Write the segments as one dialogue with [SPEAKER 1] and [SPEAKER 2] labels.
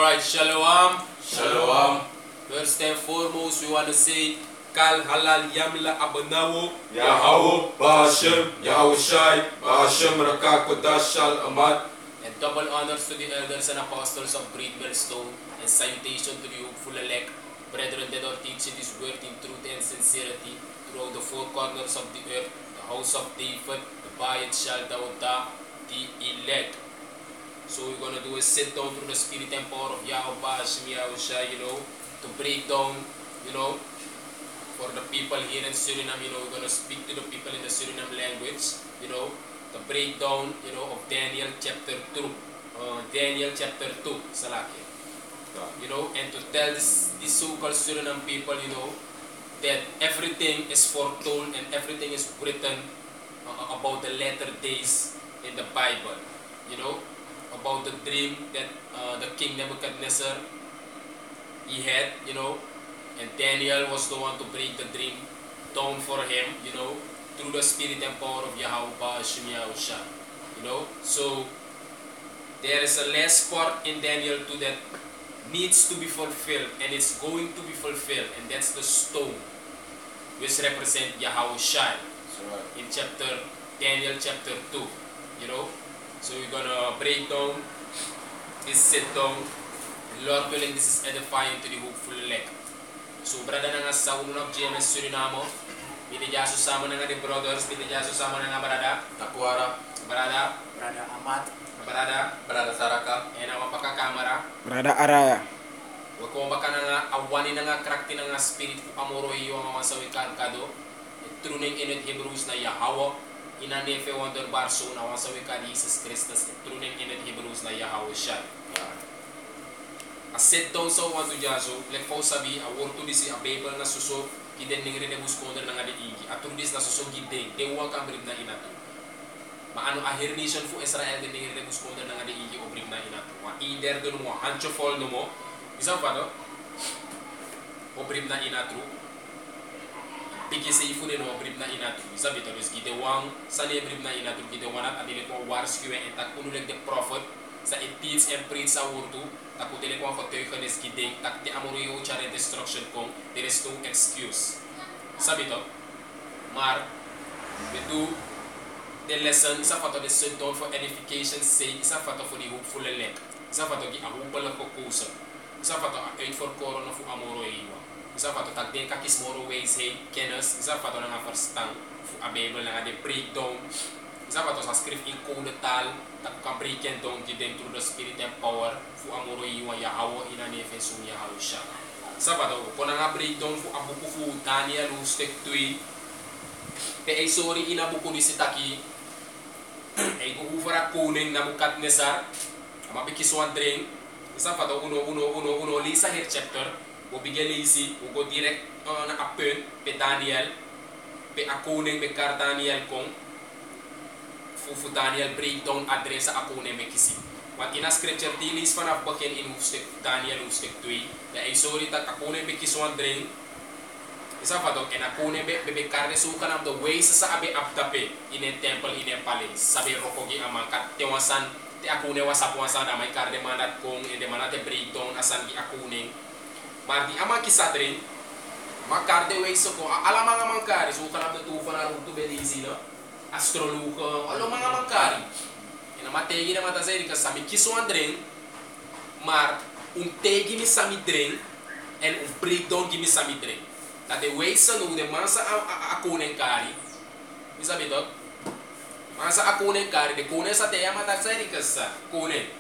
[SPEAKER 1] Alright, Shalom.
[SPEAKER 2] Shalom.
[SPEAKER 1] First and foremost, we want to say, Kal Halal Yamla Abanawo.
[SPEAKER 2] Yahweh, Ba'ashem, Yahushai, Ba'ashem, Rakakodash, Shal Amad.
[SPEAKER 1] And double honors to the elders and apostles of Great Millstone, and salutation to the hopeful elect, brethren that are teaching this word in truth and sincerity throughout the four corners of the earth, the house of David, the Bayit Shal Dauda, the elect. So we're going to do a sit down through the spirit and power of Yahweh Ba'ashem Yahushai, to break down, for the people here in Suriname, we're going to speak to the people in the Suriname language, the breakdown, of Daniel chapter 2, Salaki. And to tell this so-called Suriname people, that everything is foretold and everything is written about the latter days in the Bible, about the dream that the King Nebuchadnezzar, he had, and Daniel was the one to break the dream down for him, through the spirit and power of Yahweh Ba'ashem Yahushai, So there is a last part in Daniel 2 that needs to be fulfilled, and it's going to be fulfilled, and that's the stone, which represents Yahushai, in Daniel chapter 2, So we're gonna break down this sit down. Lord willing, this is edifying to the hopeful elect. So brother nga sa uno ng GMS Suriname, binigyan susama nga the brothers, binigyan susama nga barada,
[SPEAKER 2] Takwara,
[SPEAKER 1] barada
[SPEAKER 3] Ahmad,
[SPEAKER 2] Brada Saraka,
[SPEAKER 1] and ang mapakakamera.
[SPEAKER 3] Brother Araya.
[SPEAKER 1] Wag ko baka nga awani nga krakti nga spirit ko amoro iyo ang mga sawikan kado. Truning in Hebrews na Yahweh. Inanefe wonder barso na wang sawikan Jesus Christus. Truning in Hebrews na Yahweh siya. A sit down sa uwan to jaso, lekpaw sabi, a word to disi a Bible na susog, kiden ning rinebus konder na nga di igi. At this na susog gideng, dewa kang brib na inato. Maano a nation fu Israel din ning rinebus konder na nga di igi o brib na inato. Wa either dun mo, hancho fall no mo, isang pa no? O brib na inato. Bigi sa ifu din o brib na inato. Isa bito, is gidewang, sali brib na inato, gidewanat, adilit mo wars kiwe, entak unuleg the prophet, sa teach and preach sa wurdu, takutili ko ang kotoy is gideng, takti amuriyo chare destruction kong, there is no excuse. Sabi to, Mar, we do the lesson, isa pa to the sit down for edification's sake, isa pa to for the hopeful elect, isa pa to ahupal na kukusa, isa pa to a for koro na fu amuriyo, isa pa to tagdeng kakis moro ways hey, kenas, isa pa to na nga first time, fu a Bible na nga the breakdown, isa pa to sa script in kuletal, takukang breaking down gideng through the spirit and power fu amuro iwa Yahweh inanefe sung Yahweh siya. Isa pa to, kung nga breakdown fu abuku fu Daniel ustek tui, pe ay sorry inabuku ni sitaki, ay kuufara kuning Nebuchadnezzar, mapikiswan drink, isa pa to, uno, lisa here chapter, bigyan lisi, ugo direct na apen, pe Daniel, pe akuning pe kar Daniel kong, fu Daniel breakdown address sa ako na may kisi. Wat ina scripture tilis pa na bakin in Daniel ustek tui. Na ay sorry tak ako na may kiswan drain. Isa pa to, and ako na may karne suka ng the ways sa abe abtape in a temple in a palace. Sabi rokogi amang kat tewasan te ako na wasapuasan na may karne manat kong ende manate breakdown asan gi ako ning. Mardi amang kisa drain. Makarde ways ko alam mga mangkari suka ng tufa na ruto belisi no. Astroluka, alo mga mangkari. Ina mategi na matazeri ka sami kiswan dren, mar tegi mi sami dren, and breakdown gimi sami dren. That the way sa no, the mansa akunen kari. Bisa bito? Mansa akunen kari, de kunen sa teya matazeri ka sa kunen.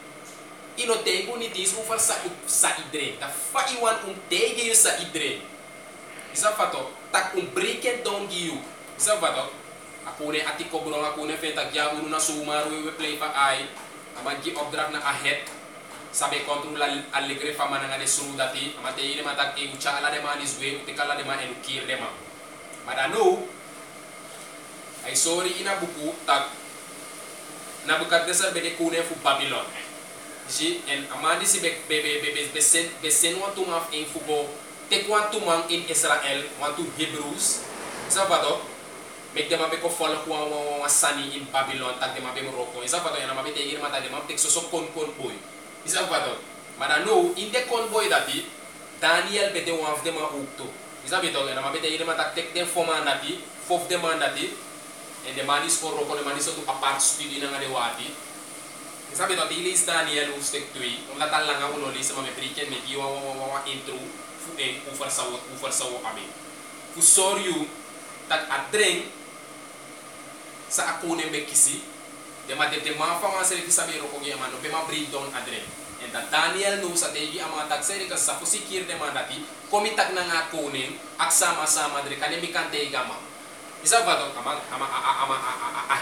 [SPEAKER 1] Ino tego ni dis ufar sa idren. Ta fa iwan tegi yu sa idren. Bisa fato, tak breakdown giyu. Bisa fato? Ako na ati ko burong ako na fetag yago na sumaru we play pa ay amagi obdrak na ahead sabi kontrol alegre fa mananga de surudati amate ile matak e ucha ala de manis we utikala de ma enukir de ma madano ay sorry ina buku tag Nebuchadnezzar bede kune fu Babylon ji en amandi si besen want to maf in fubo tek want to mang in Israel want to Hebrews sabato make them ko follow ko ang sani in Babylon tag de mabe Morocco isa pa to yan mabe te irma tag de map tek sosok kon boy isa pa to Maar no, in de convoy dati, Daniel bede one of them ook toe. Is dat beter? En dan bede iedereen dat tek den forman dati, fof de man dati. En de man is voor roko, de man is ook apart studie na de wati. Is dat beter? Die lees Daniel hoofdstuk 2. Omdat al lang aan uno lezen, maar me prikken met die wa intro. Fu en over sawo abe. Fu sorry you dat adreng sa akone be kisi. De ma de man fa man sere kisabe roko ge man no be ma bring down adreng. En dat Daniel no sa tegi ama tak sere ka sa fusikir de man dati. Komi tak na nga konen ak sama-sama dre kane mi kan tega ma. Isa ba to ama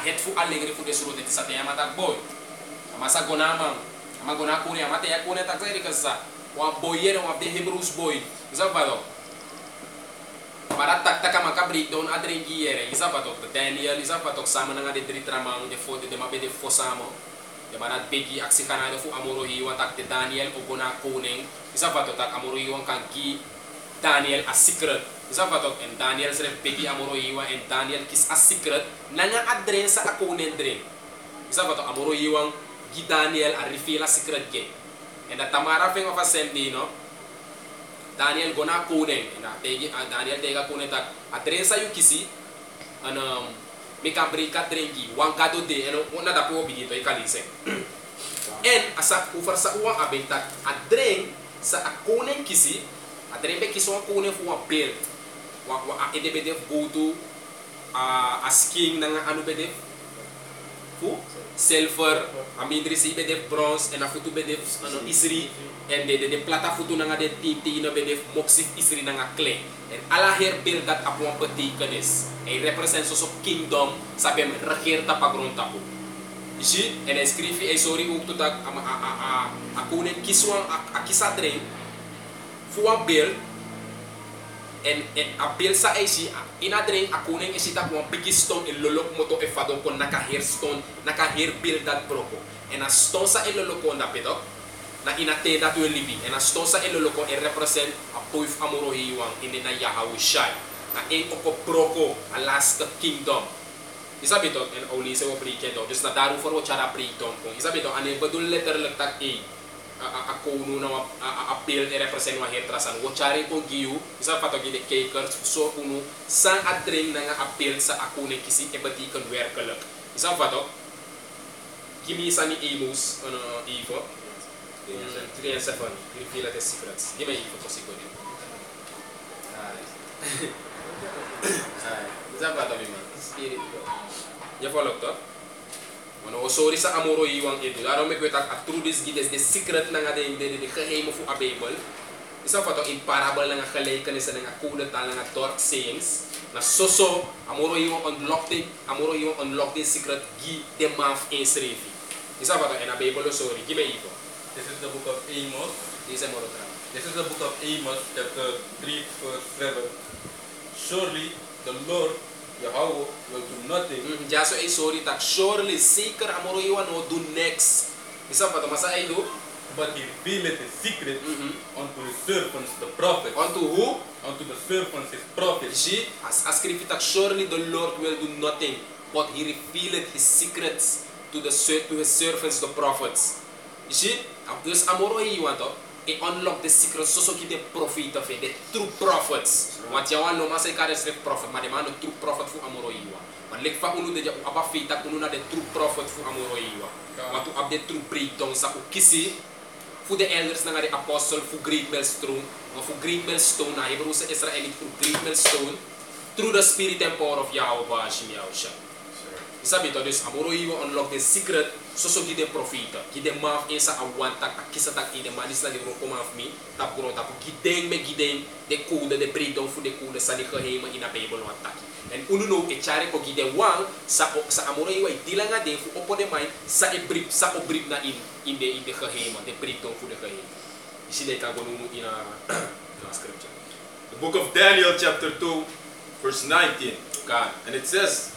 [SPEAKER 1] head fu alegre fu de suro de sa te ama tak boy. Ama sa gonama ama gona kone ama te yakone tak sere ka sa. Wa boyer wa de Hebrews boy. Isa ba to para tak ama ka breakdown adre giere. Isa ba to Daniel isa ba to sama nga de dri tramang de fo de mabe de fosamo. De manat begi aksi kana fu amoro hiwa tak de Daniel o gona koning isa fato tak amoro hiwa kan gi Daniel a secret isa fato en Daniel sere begi amoro hiwa en Daniel kis a secret nanga adresa a konen dre isa fato amoro hiwa gi Daniel a reveal a secret ge en da tamara fengo fa sendi no Daniel gona koning en tegi Daniel tega konen tak adresa yu kisi an mi kan brika drengi wan kado de eno ona da po bidito e kalise en asa ufar sa uwa abentak adreng sa akonen kisi adreng be kiso akonen fu wa bel wa edebede go to a skiing nanga anu bede fu silver amindri si bede bronze en afutu bede ano isri en de plata futu nanga de titi no bede moxif isri nanga clay en ala her bil dat apuan betekenis e represent so kingdom sabem regeer ta pagron tapu isi en escrivi e sori ook tak a konen kiswan a kisadre fuan bil en a bil sa isi inadre a konen isi tak wan pikiston e lolok moto e fado kon naka her stone naka her bil dat broko en a stone sa e lolok on da pedo na inate dat we libi en a stone sa e lolok e represent a poif amoro hiwang indi na Yahawashi na een oko broko a last kingdom isa beto en oli se wo breken do dus na daru for wo chara breakdown kung isa beto ane bedul letterlijk tak a kono na a apel e represent wa hetrasan wo chari ko giu isa pato gi de kakers so uno sang adring na nga apel sa akone kisi e bati kan werkelijk isa pato kimi sani Amos ano Ivo 3 and 7 reveal the secrets give me Ivo ko siguro isa pato mi man spirit ko ya follow to Ono sorry sa amoro iwang edu. Daarom ik weet dat atrudis gides de secret na nga de geheimen voor a Bijbel. Isa fato in parabel na nga gelijkenis na nga kulat na nga dark sayings. Na soso amoro iwang unlock the secret gi de maf inschreven. Isa fato en a Bijbel sorry. Give me Ivo.
[SPEAKER 2] This is the book of Amos.
[SPEAKER 1] This is Moro Trama.
[SPEAKER 2] This is the book of Amos, chapter 3, verse 7. Surely the Lord Yahweh will do nothing.
[SPEAKER 1] Jaso ay sorry tak surely seeker amoro iwan no do next. Isa pa to masa ay do
[SPEAKER 2] But he revealed his secret unto his servants the prophets.
[SPEAKER 1] unto who?
[SPEAKER 2] Unto the servants his prophets.
[SPEAKER 1] See, as scripture tak surely the Lord will do nothing, but he revealed his secrets to his servants the prophets. You see, dus amoro iwan to unlock the secrets so ki de prophet of the true prophets. Want yawan no masay ka resref prophet, maar de man true prophet fu amoro iwa. Man lek fa unu de ja aba fita kuno na de true prophet fu amoro iwa. Want to up the true breakdown sa ukisi fu de elders na nga de apostle fu great millstone, fu great millstone na Hebrew sa Israelite fu great millstone through the spirit and power of Yahweh Bashim Yahushua. Sabi to dus amoro iwa unlock the secret so ki de profita ki de maf insa awantak akisa tak ide manis na de ro komaf mi tap gro tap gideng me gideng de code de breakdown fu de code sa de geheime in a Bible wat tak en unu no e chare ko gide wang sa amoro iwa dilanga de fu opo de mai sa e brief sa o brief na in de geheime de breakdown fu de geheime isi de ka gonu in a scripture.
[SPEAKER 3] The book of Daniel chapter 2 verse 19.
[SPEAKER 1] God.
[SPEAKER 3] And it says,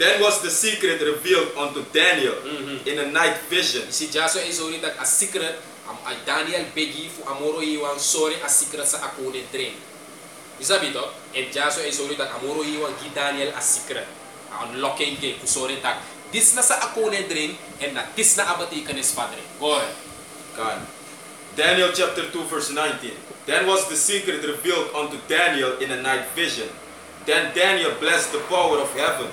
[SPEAKER 3] then was the secret revealed unto Daniel in a night vision.
[SPEAKER 1] Si jaso ay sorry tak a secret ay Daniel begi fu amoro iwang sorry a secret sa akone dream. Isabi to, en jaso ay sorry tak amoro iwang gi Daniel a secret. Unlocking ke fu sorry tak dis na sa akone dream en na dis na abati kanis padre. Go ahead.
[SPEAKER 3] God. Daniel chapter 2 verse 19. Then was the secret revealed unto Daniel in a night vision. Then Daniel blessed the power of heaven.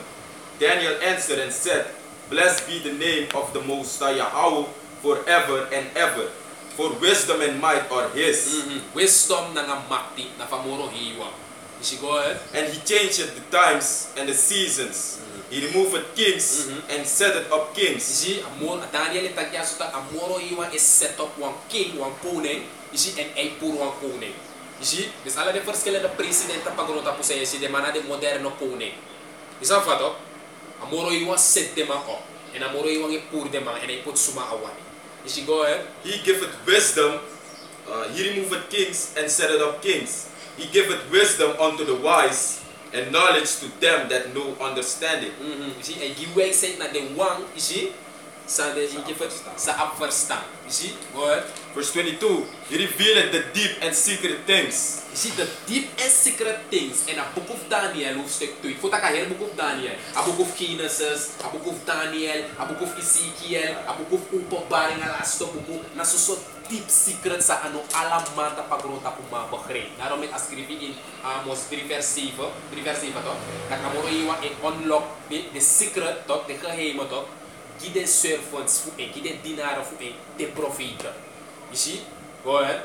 [SPEAKER 3] Daniel answered and said, Blessed be the name of the Most High Yahweh forever and ever. For wisdom and might are His.
[SPEAKER 1] Wisdom na nga makti na famuro hiwa. You see, go ahead.
[SPEAKER 3] And He changed the times and the seasons. He removed kings and set up kings.
[SPEAKER 1] You see, Daniel itagya suta amoro hiwa is set up one king, one koning. You see, and ay puro one koning. You see, this ala de first kailan na presidente pagruta po sa si de mana de moderno koning. Isa fato, amoro hiwa set de man o, and amoro hiwa ngi pur de man and ay put suma awani. You see, go ahead.
[SPEAKER 3] He giveth wisdom. He removed kings and set up kings. He giveth wisdom unto the wise and knowledge to them that know understanding.
[SPEAKER 1] You see, and give way say na the one, you see, sa de give it sa upverstand. You see, go ahead.
[SPEAKER 3] Verse 22, He revealed the deep and secret things.
[SPEAKER 1] You see, the deep and secret things in a book of Daniel, hoofdstuk 2. Futa ka hier, book of Daniel. A book of Genesis, a book of Daniel, a book of Ezekiel, a book of Openbaring, a last book, na susot deep secret sa ano alamanta pagrota kung mabakre. Daarom met ascrivi in Amos 3 vers 7 to. Dat amoro iwa unlock the secret to, de geheime to. Gide servants fu en, gide dinaren fu en, de profeten. You see? Go ahead.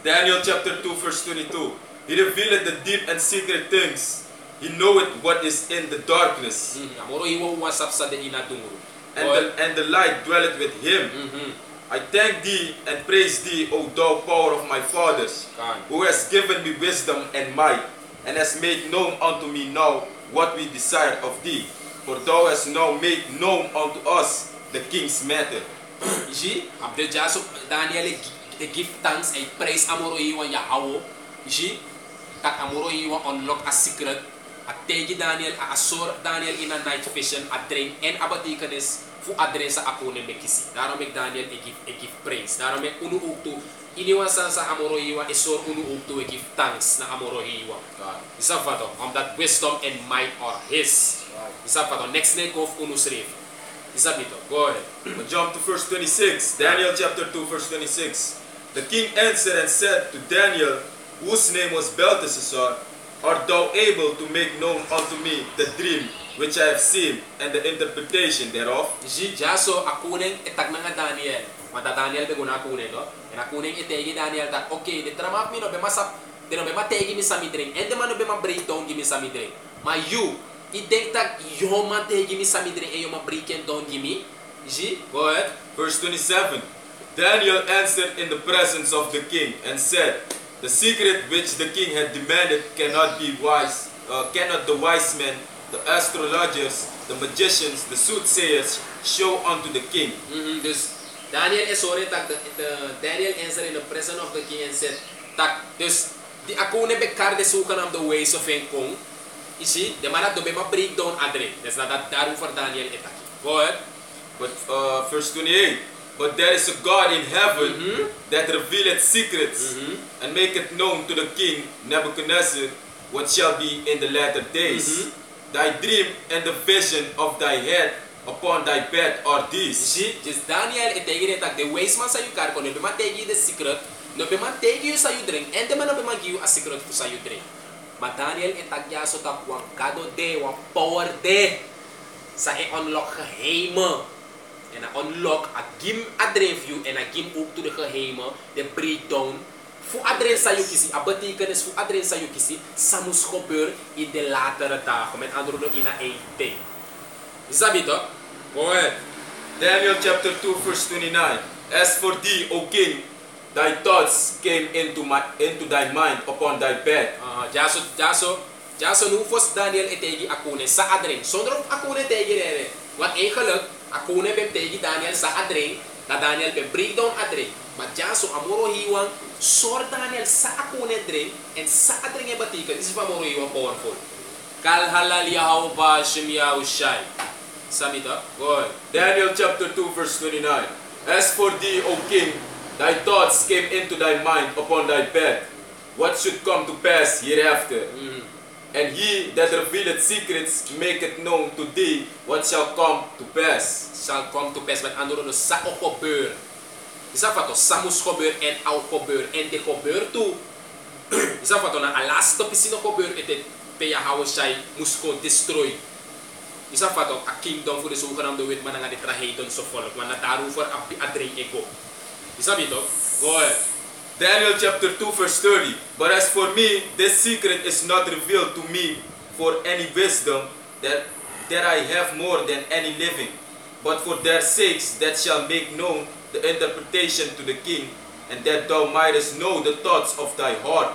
[SPEAKER 3] Daniel chapter 2 verse 22. He revealed the deep and secret things. He knoweth what is in the darkness.
[SPEAKER 1] Amoro iwa wasap sa de inadunguru.
[SPEAKER 3] And the light dwelleth with Him. I thank Thee and praise Thee, O Thou power of my fathers, who has given me wisdom and might, and has made known unto me now what we desire of Thee. For Thou hast now made known unto us the king's matter.
[SPEAKER 1] You see, Abdel Jaso Daniel give thanks and praise amoro iwa Yahweh. You see, that amoro iwa unlock a secret. A tegi Daniel, a asor Daniel in a night vision, a dream and abatikanis fu adresa akune mekisi. Daarom ik Daniel give praise. Daarom ik unu uktu iniwasan sa amoro iwa isor unu uktu give thanks na amoro iwa. Isa fato, omdat wisdom and might are His. Isa fato, next neck of unu srif. Isa bito, go ahead.
[SPEAKER 3] We jump to verse 26, Daniel chapter 2 verse 26. The king answered and said to Daniel, whose name was Belteshazzar, Art thou able to make known unto me the dream which I have seen and the interpretation thereof?
[SPEAKER 1] Ji jaso akuning itag nga Daniel. Mata Daniel beguna akuning to. En akuning itegi Daniel tak okay, de tramap mi no be masap, de no be mategi mi sa midring. And de man no be ma breakdown gimi sa midring. Ma you, I denk tak yo ma tegi mi sa midring e yo ma breaking down gimi. Ji, go ahead.
[SPEAKER 3] Verse 27. Daniel answered in the presence of the king and said, the secret which the king had demanded cannot the wise men, the astrologers, the magicians, the soothsayers show unto the king.
[SPEAKER 1] Dus Daniel is sorry tak Daniel answered in the presence of the king and said, tak dus di ako ne bekar de sukan am the ways of en kong. Isi, de manat do be ma breakdown adre. That's not that daru for Daniel etaki. Go ahead.
[SPEAKER 3] But verse 28. But there is a God in heaven that revealeth secrets and maketh known to the king Nebuchadnezzar what shall be in the latter days. Thy dream and the vision of thy head upon thy bed are these.
[SPEAKER 1] See, just Daniel itegi tak the ways man sa you kar ko no be ma tegi the secret, no be ma tegi you sa you drink, and the man no be ma give you a secret to sa you drink. Ma Daniel itagya so tak wang kado de, wang power de sa unlock geheime. En unlock a gim adreview en a gim ook to de geheime, de breakdown. Voor adren sa you kisi, a betekenis voor adren sa you kisi, sa moest gebeuren in de latere dagen. Met andere woorden in a eindtijd. Is dat bito? Go ahead.
[SPEAKER 3] Daniel chapter 2 verse 29. As for thee, O king, thy thoughts came into thy mind upon thy bed.
[SPEAKER 1] Jaso nu fos Daniel etegi akune sa adren. Zonder akune tegi rere. Wat eigenlijk akune bem tegi Daniel sa adren, na Daniel bem breakdown adren. Maar jaso amoro hiwang sor Daniel sa akune adren en sa adren e batika. This is amoro hiwang powerful. Kal halal Yahweh Shem Yahushai. Samita, go ahead.
[SPEAKER 3] Daniel chapter 2 verse 29. As for thee, O king, thy thoughts came into thy mind upon thy bed. What should come to pass hereafter? And he that revealeth secrets maketh known to thee what shall come to pass.
[SPEAKER 1] Shall come to pass, met andere woorden, sa o gebeuren. Isa fato samus gebeur en au gebeur en de gebeur tu. Isa fato na alas to pisino gebeur ete pe ya hawo shai muskon destroy. Isa fato a kingdom voor de zogenaamde wet man nga de trahedon so volk man na daarover adreng ego. Isa bito? Go ahead.
[SPEAKER 3] Daniel chapter 2 verse 30. But as for me, this secret is not revealed to me for any wisdom that I have more than any living, but for their sakes that shall make known the interpretation to the king, and that thou mightest know the thoughts of thy heart.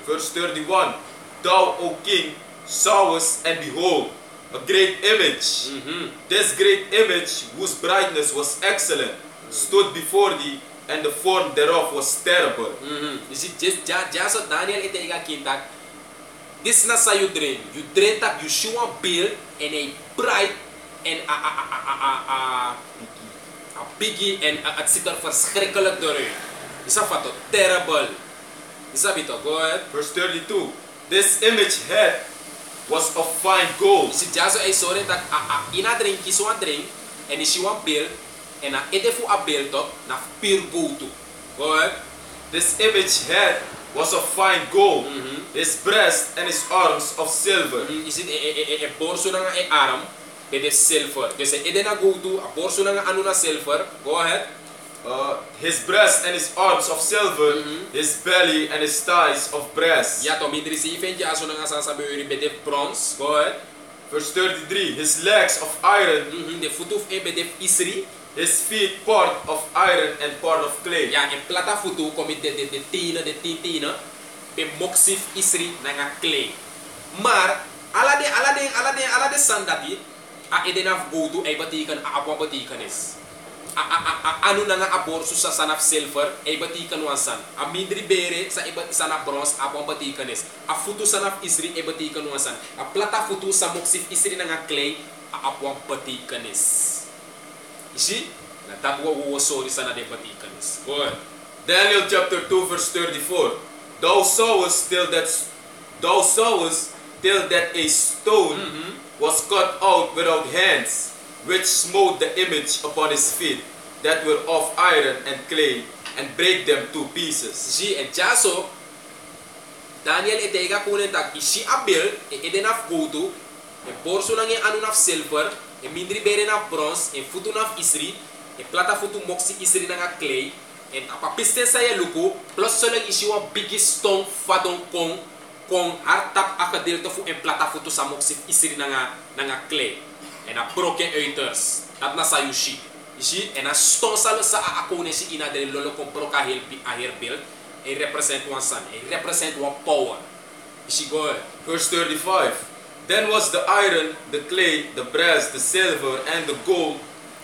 [SPEAKER 3] Verse 31. Thou, O king, sawest, and behold, a great image. This great image, whose brightness was excellent, stood before thee, and the form thereof was terrible.
[SPEAKER 1] You see, just Daniel ite iga kintak. This na sa you dream. You dream that you show a bill and a bright and a biggie and het ziet er verschrikkelijk door u. Is dat wat? Terrible. Is dat bito? Go ahead.
[SPEAKER 3] Verse 32. This image head was of fine gold.
[SPEAKER 1] Si jazo ay sorry dat ina drink kiso a drink and si wan bill and ete fu a bill top na pure gold. Go ahead.
[SPEAKER 3] This image head was of fine gold. His breast and his arms of silver.
[SPEAKER 1] Is it a borso na e arm? It is silver. Dus ede na gold, a borso na anu na silver. Go ahead.
[SPEAKER 3] His breast and his arms of silver, his belly and his thighs of brass.
[SPEAKER 1] Ja, to midri si ifentje aso na nga sa beuri bede bronze. Go ahead.
[SPEAKER 3] Verse 33. His legs of iron,
[SPEAKER 1] De futu e bede isri.
[SPEAKER 3] his feet part of iron and part of clay.
[SPEAKER 1] Ja, en plata futu komi de tintina, be moksif isri na nga clay. Maar ala de sandati a edenaf godu ay batikan a apwa batikan is. Anu na nga abor su sa sanaf silver ay batikan wansan. A mindri bere sa iba sanaf bronze apwa batikan is. A futu sanaf isri ay batikan wansan. A plata futu sa moksif isri na nga clay a apwa batikan is. You see? Na tapwa sorry sana de batikan is. Go ahead.
[SPEAKER 3] Daniel chapter 2 verse 34. Thou sawest till that a stone was cut out without hands, which smote the image upon his feet, that were of iron and clay, and break them to pieces.
[SPEAKER 1] See, and jaso Daniel etega kunen tak isi abil edenaf godu e borso lang anu naf silver e mindri bere na bronze e futu naf isri e plata futu moksi isri nga clay en apa piste saya luku plus solang isi wa big stone fadon kong hartap akadel to fu en plata futu sa moksi isri nga clay en a broken uiters dat na sayushi isi en a stone salo sa akone si ina de lolo kon broka helpi a build e represent one son e represent one power isi go
[SPEAKER 3] Verse 35. Then was the iron, the clay, the brass, the silver, and the gold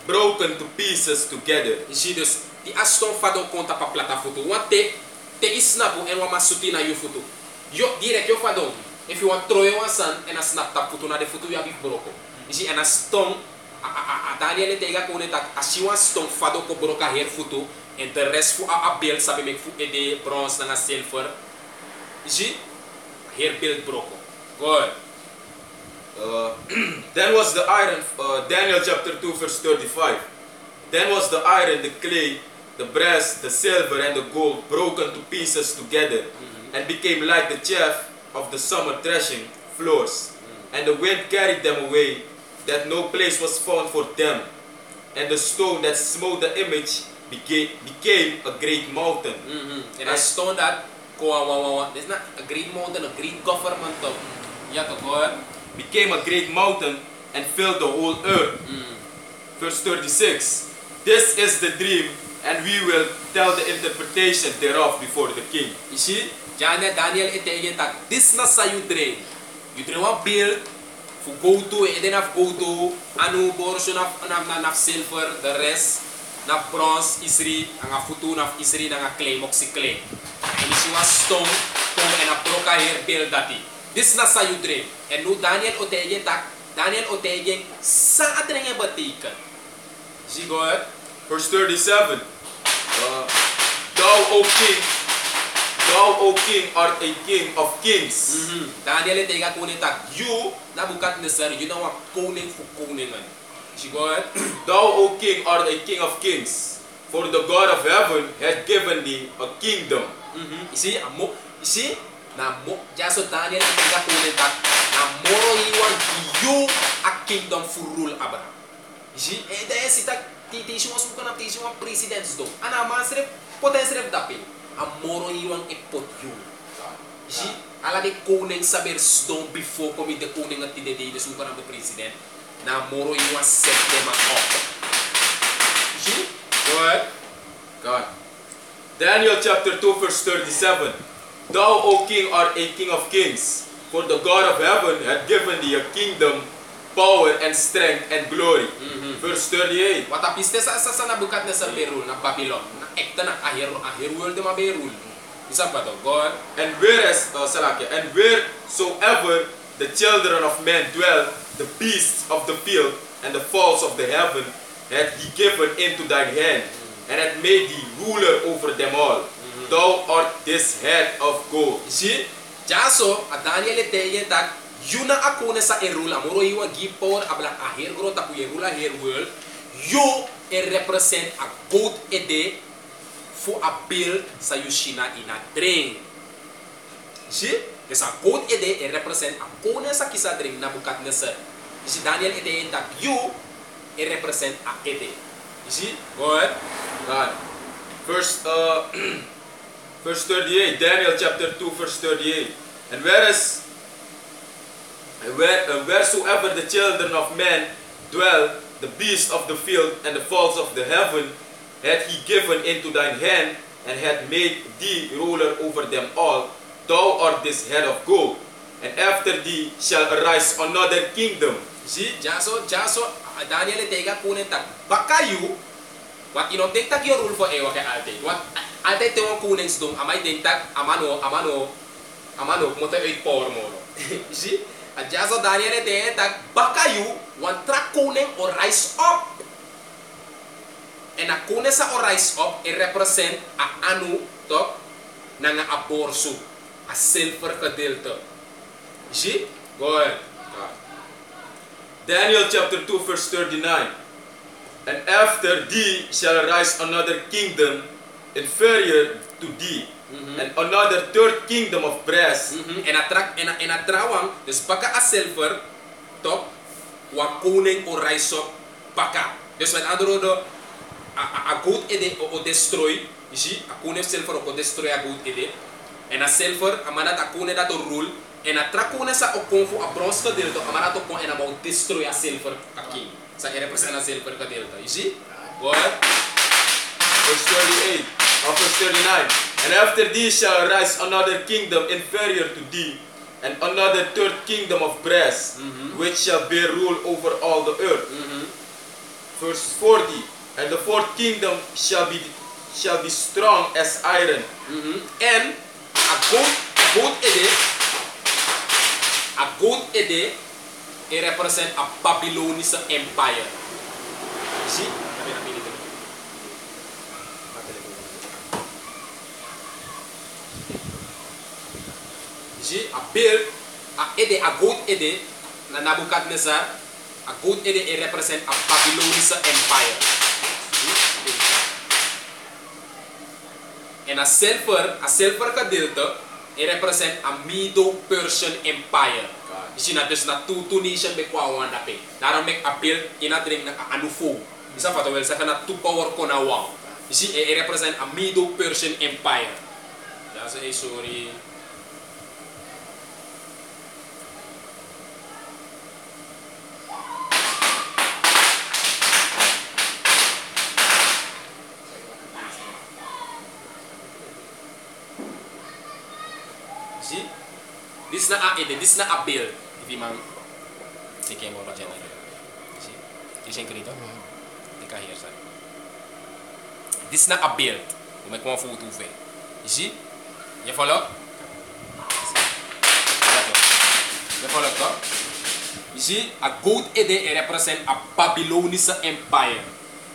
[SPEAKER 3] broken to pieces together.
[SPEAKER 1] isi dus di aston fado konta pa plata futu want te isnapu en wa masuti na yu futu yo direct yo fado if you want throw one son en a snap tap futu na de futu ya big broko isi en a stone a Daniel te ga kone tak asi one stone fado ko broka her futu and the rest fu a build sabi make fu e de bronze na silver isi her build broko go
[SPEAKER 3] Then was the iron, Daniel chapter 2 verse 35. Then was the iron, the clay, the brass, the silver, and the gold broken to pieces together, and became like the chaff of the summer threshing floors. And the wind carried them away, that no place was found for them. And the stone that smote the image became a great mountain.
[SPEAKER 1] And a stone that there's not a great mountain, a great government of
[SPEAKER 3] Became a great mountain and filled the whole earth. Verse 36. This is the dream, and we will tell the interpretation thereof before the king.
[SPEAKER 1] You see, Daniel etegen tak this na sa you dream. You dream a build for go to and then have go to anu borso na silver, the rest na bronze isri, ang futu na isri na clay moxi clay. And you see one stone kung and a broka here build dati. This na sa you dream. And no Daniel otegen tak Daniel otegen sa atrenge batikan. See go ahead.
[SPEAKER 3] Verse 37. Thou, O king, art a king of kings.
[SPEAKER 1] Daniel etega kuning tak you Nabucodonosor, you know what koning for koningan. See go ahead.
[SPEAKER 3] Thou, O king, art a king of kings. For the God of heaven had given thee a kingdom.
[SPEAKER 1] Isi na mo jaso Daniel itiga kunin tak na moro iwan you a kingdom for rule abra. Isi dahil sita titi mo suka na titi mo presidents do. Ana masref potensref dapi. A moro iwan ipot you. Isi ala de kunin saber stone before komi de kunin at tide de suka na the president na moro iwan set them up. Isi go ahead.
[SPEAKER 3] God. Daniel chapter 2 verse 37. Thou, O king, art a king of kings, for the God of heaven had given thee a kingdom, power, and strength, and glory. Verse 38.
[SPEAKER 1] Watapiste sa nabukat na sa Perul, na Babylon, na ekta na ahir world ma Perul. Isa pa to, God.
[SPEAKER 3] And wheresoever the children of men dwell, the beasts of the field, and the fowls of the heaven, had he given into thine hand, and had made thee ruler over them all. Thou art this head of gold.
[SPEAKER 1] Si, jaso, a Daniel eteye tak, yun na ako na sa erula, moro iwa gipor, abla ahir gro, tapu erula here world, you represent a gold ede, for a build sa yushina ina drink. Si, desa gold ede, represent a kona sa kisa drink na bukat na sa. Si Daniel eteye tak, you represent a ede. Si, go ahead.
[SPEAKER 3] God. Verse 38, Daniel chapter 2 verse 38. And wheresoever the children of men dwell, the beasts of the field and the fowls of the heaven, had he given into thine hand, and had made thee ruler over them all. Thou art this head of gold, and after thee shall arise another kingdom.
[SPEAKER 1] Si, jaso, Daniel etega kunen tak, bakayu, what you know, take tak your rule for ewa kay alte. What alte te won kunen sdom, amay take tak, amano, moto 8 power mo. Si, jaso Daniel etega tak, bakayu, one track kunen or rise up. And a kunen sa or rise up, it represent a anu to, na nga aborso, a silver kadilto. Si, go ahead.
[SPEAKER 3] Daniel chapter 2 verse 39. And after thee shall arise another kingdom inferior to thee, and another third kingdom of brass.
[SPEAKER 1] En a trawang, dus baka a silver, top, wa kuning o rise up, baka. Dus met andere woorden, a goat ede o destroy, zie, a kuning silver o destroy a goat ede. En a silver, a manat a kuning dat o rule, en a trakune sa o konfu a bronze gedeelte, a manat o kon en a mau destroy a silver a king. Sa represent a silver gedeelte, you see? What?
[SPEAKER 3] Verse 38, or verse 39. And after thee shall arise another kingdom inferior to thee, and another third kingdom of brass, which shall bear rule over all the earth. Verse 40. And the fourth kingdom shall be strong as iron.
[SPEAKER 1] And a goat ede, it represent a Babylonian empire. You see? A goat ede, na Nebuchadnezzar, a goat ede, it represent a Babylonian empire. And a silver kadilto, it represent a Medo-Persian empire. You see, na dus na two nation be kwa wanda pe. Daarom make a build in a drink na anufo. Isa fato wel sa kana two power ko na wang. You see, it represent a Medo-Persian empire. That's a sorry. See? This na a ede, this na a build. If you man, take more general. See? Is incredible. Take a here, sir. This na a build. You make one photo of it. You see? You follow? You follow that? You see? A goat ede represent a Babylonian empire.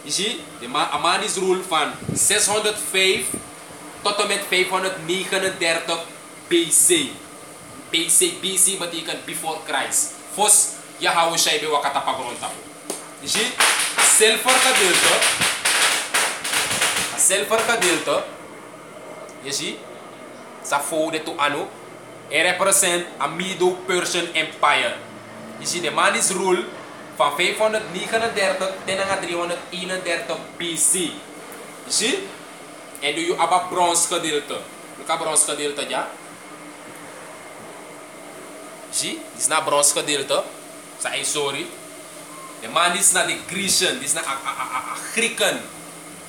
[SPEAKER 1] You see? The man is ruled from 605 tot en met 539 BC. BC betekent before Christ. Fos Yahweh siya ibe wakatapagron tapo. You see? Silver gedeelte. selfer gedeelte, je ziet, Safo de to Anu, en represent a Medo-Persian Empire. Je ziet, de man is rule van 539 tot 331 BC. Je ziet? En doe je abba brons gedeelte. Look at brons gedeelte, ja? Zie? Dit is na brons gedeelte. Say sorry. De man is na de Grecian. Dit is na a Grieken.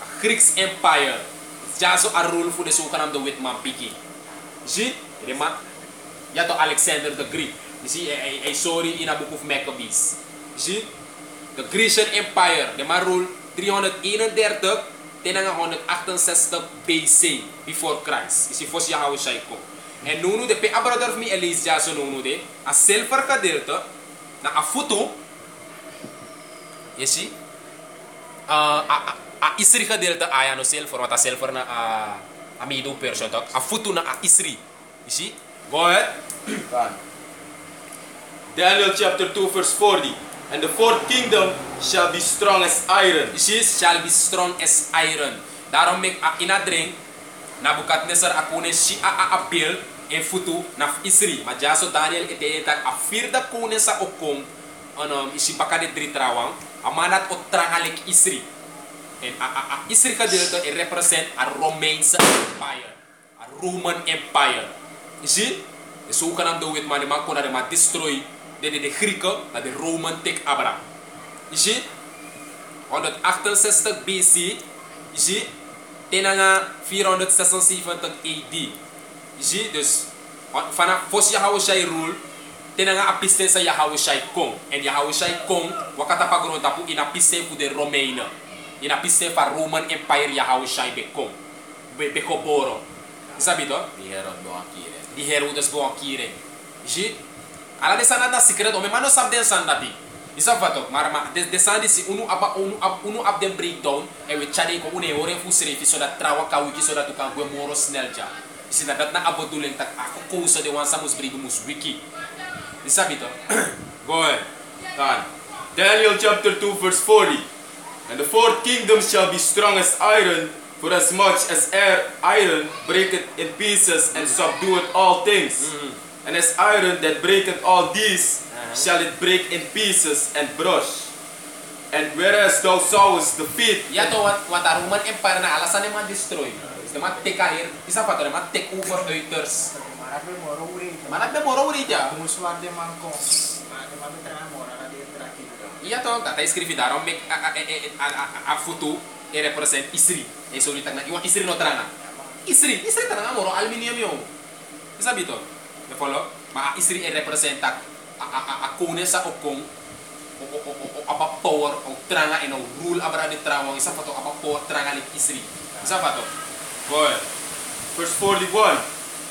[SPEAKER 1] A Grieks Empire. Het is ja zo a rule voor de zogenaamde witman piki. Zie? De man. Ja toch Alexander the Greek. Je ziet, hij sorry in a book of Maccabees. Zie? De Grecian Empire. De man rule 331 ten 168 BC before Christ. Is voor Yahweh Shaiko. En nu de pe abrador mi Elise ja zo nu de a selfer gedeelte na a foto. Je ziet? A Isri gedeelte aya no selfer want a selfer na a Medo Persian toch. A foto na a Isri. You see? Go ahead.
[SPEAKER 3] Daniel chapter 2 verse 40. And the fourth kingdom shall be strong as iron.
[SPEAKER 1] You see? Shall be strong as iron. Daarom make a inadring Nabukadnezar akune si a appeal en futu na Isri. Maar ja so Daniel ete tak a firda kune sa okong isi baka de drie trawang. Amanat o trangalik Isri. En a Isri gedeelte represent a Romeinse Empire. A Roman Empire. You see? De zogenaamde witman de man kon de man destroy de Grieken naar de Roman take abra. You see? 168 BC. You see? Tenanga 476 AD. You see? Dus vanaf Fos Yahweh Shai rule, tenanga apisten sa Yahweh Shai Kong. En Yahweh Shai Kong, wakata pagron tapu inapisten voor de Romeinen. Inapisten van Roman Empire Yahweh Shai Bekong. Bekoboro. Sabi to? Die hero dus bon kire. You see? Ala descendant na secret, o mano sab den sandati. Isa fatok, maar descendant si unu ab den breakdown en we chade ko une ore fu serefi so dat trawa ka wiki so dat tu kan go moro snel ja. Isi dat na abodulen tak ako ko so de wan samus brigu mus wiki. Isa bito.
[SPEAKER 3] Go ahead. Daniel chapter 2 verse 40. And the fourth kingdom shall be strong as iron, for as much as iron breaketh in pieces and subdueth all things. And as iron that breaketh all these, shall it break in pieces and brush. And whereas thou sawest the feet...
[SPEAKER 1] Ja to wat a Roman Empire na alasan man destroy. De man take hier, isa pa to, de man take over uiters. Manak be moro uri ja. Ja to, dat hij schreef daarom make a foto e represent Isri. E so litak na, iwan Isri no tranga. Isri tranga moro aluminium yo. Isa bito. You follow? Maar Isri representa a kone sa okong apa power o tranga en o rule abra de trawang isa fato apa power tranga lik Isri. Isa fato.
[SPEAKER 3] Go ahead. Verse 41.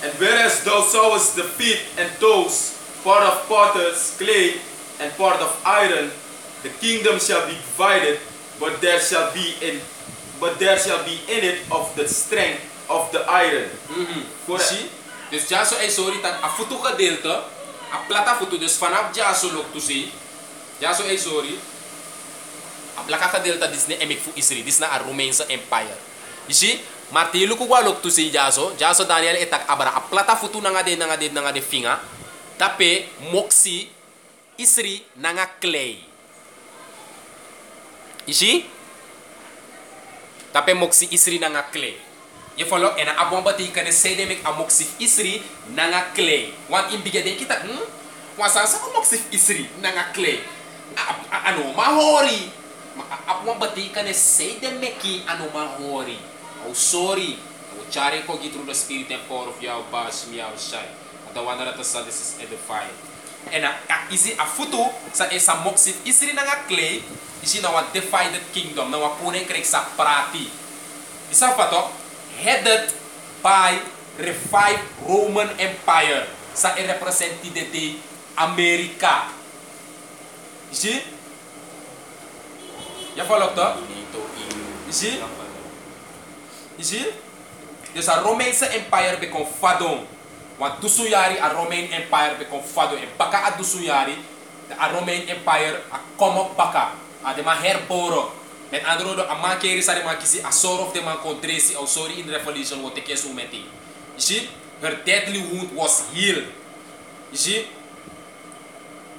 [SPEAKER 3] And whereas thou sawest the feet and toes, part of potter's clay and part of iron, the kingdom shall be divided, but there shall be in it of the strength of the iron.
[SPEAKER 1] Zie? Dus jaso ay sorry tak a futu gedeelte, a plata futu dus vanaf jaso lok to see. Jaso ay sorry. A plaka gedeelte dis ne emik fu Isri, dis na a Romeinse Empire. You see? Martilu ko walok to see jaso Daniel etak abara a plata futu nanga de finga. Tape moksi Isri nanga clay. You see? Tape moksi Isri nanga clay. Je follow en a bombati kan sede mek a moksif Isri nanga clay. Want in bigede kita wasan sa moksif Isri nanga clay. Ano mahori. A bombati kan sede meki ano mahori. Oh sorry. O chare ko through the spirit and power of Yahweh Bash Yahweh Shai. The one that this is edifying. En isi a futu sa esa moksif Isri nanga clay. Isi na wa divided kingdom na wa punen krek sa prati. Isa fato headed by revived Roman Empire sa representative de Amerika. You see? Ya follow to? You see? You see? Dus a Romeinse Empire become fadong. Want dusuyari a Roman Empire become fadong. En baka a dusuyari a Roman Empire a komok baka. A de ma herboro. Met andere woorden, een man keren sa de man kisi, a sort of de man kontresi, au sorry in revelation wat ik keer zo met die. You see, her deadly wound was healed. You see,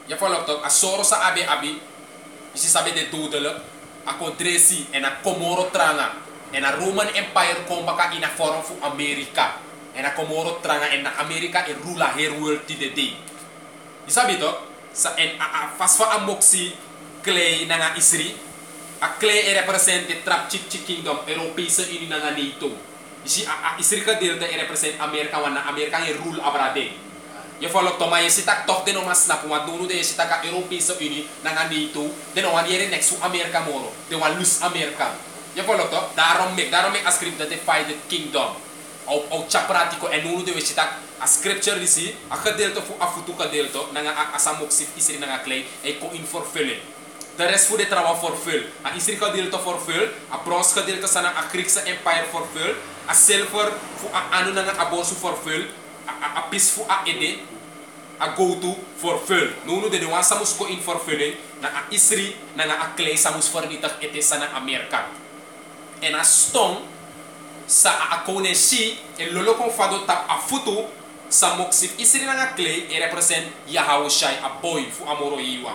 [SPEAKER 1] je volgt toch, a sort sa abi, you see, sabe de dodelijk, a kontresi en a Komoro tranga, en a Roman Empire kom baka in a vorm voor Amerika. En a Komoro tranga en a Amerika e rula her world ti de day. You sabi toch? En a fasfa a moksi clay nanga Isri. A clay represent trap chik kingdom Europese Unie nanga NATO. Isi a Isri gedeelte represent Amerika wana Amerika e rule abrade. Je volgt toch maar je zit toch de no mas snap want doen de je zit ka Europese Unie nanga NATO. De no wan hier next to Amerika moro. De wan lose Amerika. Je volgt toch? Daarom make a script dat divided kingdom. Au chapratico en nu de we zit a scripture disi a gedeelte fu afutu gedeelte nanga a samoksif Isri nanga clay e ko in fulfilling. De rest voor de trauma vervul. A Isri gedeelte vervul. A bronze gedeelte sana a Griekse empire vervul. A silver voor a anu nanga a borsu vervul. A pis voor a ede. A go to vervul. Nu de wan samus ko in vervulling. Na a Isri nanga a clay samus vernietig ete sana Amerika. En a stone sa a kone si en lolo kon fado tap a futu sa moksif Isri nanga clay e represent Yahawashi a boy fu amoro yiwa.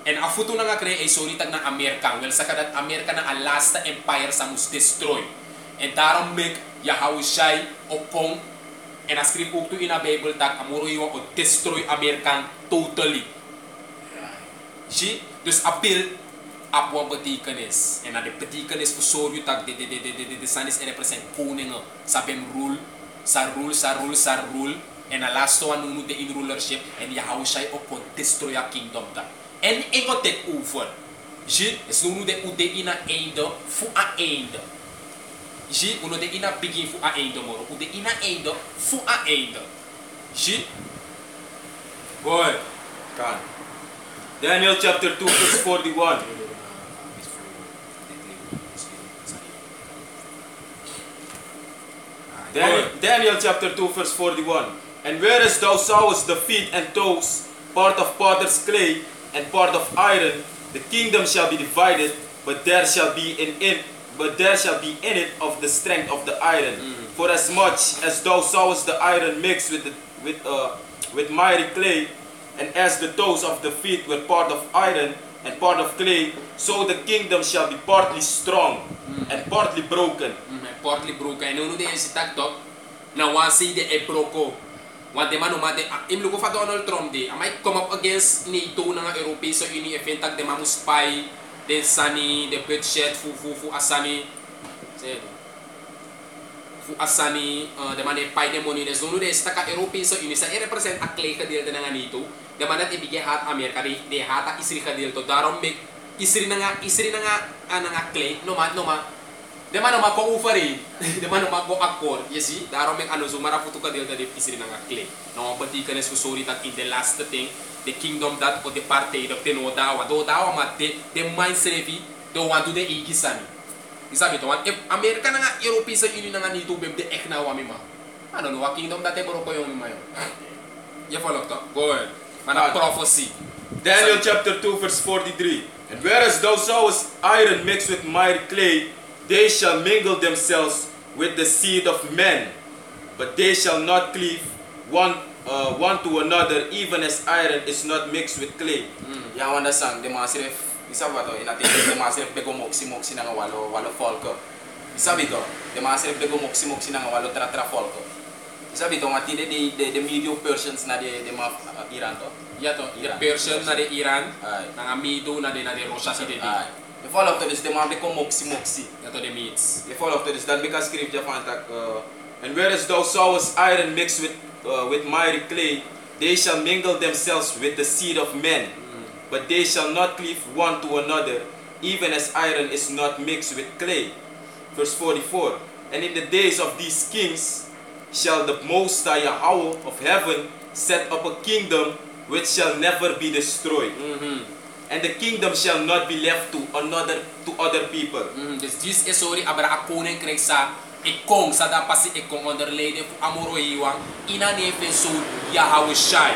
[SPEAKER 1] En a futu nanga clay e solitak na Amerika. Wel saka dat Amerika na a last empire sa mus destroy. En daarom make Yahawashi o kong en a script ook toe in a Bible tak amoro yiwa o destroy Amerika totally. Zie? Dus a build up wat betekenis. En de betekenis voor zorg dat de sanis represent koningen. Sabem rule, sa rule. En de laatste one noemen de in rulership. En Yahawashi ook kon destroy a kingdom dat. En ik ga take over. Zie, is nu de ude in a einde voor a einde. Zie, uno de in a begin voor a einde moro. Ude in a einde voor a einde. Zie?
[SPEAKER 3] Boy, kan. Daniel chapter 2 verse 41. Daniel chapter 2 verse 41. And whereas thou sawest the feet and toes, part of potter's clay and part of iron, the kingdom shall be divided, but there shall be in it of the strength of the iron. For as much as thou sawest the iron mixed with miry clay, and as the toes of the feet were part of iron and part of clay, so the kingdom shall be partly strong and partly broken.
[SPEAKER 1] Partly broken. En nu de is tak toch? Na wan see de e broko. Want de manu de im lugo fa Donald Trump de. Amai come up against NATO na Europese Unie e fentak de mamu spy de sani de budget fu asani. Say fu asani de man e pay de money de zonu de staka Europese Unie sa e represent a clay gedeelte na NATO. De man dat ibigay hat Amerika de hata Isri gedeelte. Daarom make Isri na nga clay no ma de man ma ko ufari de man ma ko akor you see daarom ik ano zo mara futu ka deel de Isri na nga clay no betekenis ko sorry dat in the last thing the kingdom that o the party dat no dawa ma de mindset do want to de igisani isabi to want if America na nga Europese Unie na nga nito bem de ek na wa mi ma ano no kingdom dat e bro ko yung mayo you follow to go ahead man prophecy
[SPEAKER 3] Daniel chapter 2 verse 43. And whereas thou sawest iron mixed with miry clay, they shall mingle themselves with the seed of men, but they shall not cleave one to another, even as iron is not mixed with clay.
[SPEAKER 4] Ya wanda sang de masiref isa ba to inatin de masiref de moksi na nga walo folko. Isa bito de masiref de moksi na nga walo tra folko. Isa bito ngati de medio persons na de ma Iran to.
[SPEAKER 1] Ya to the Persian na de Iran na Mido na de Russia si de.
[SPEAKER 4] The fall of this demand de moksi.
[SPEAKER 1] Ya to de meats.
[SPEAKER 3] The fall of this that because scripture fantak and whereas thou sawest iron mixed with miry clay, they shall mingle themselves with the seed of men, but they shall not cleave one to another, even as iron is not mixed with clay. Verse 44. And in the days of these kings shall the Most High Yahweh of heaven set up a kingdom which shall never be destroyed, and the kingdom shall not be left to other people.
[SPEAKER 1] Dus this is sorry abra a koninkrijk sa ikong sa dapat si ikong onderleden fu amoro iwang ina nefe so Yahawashi.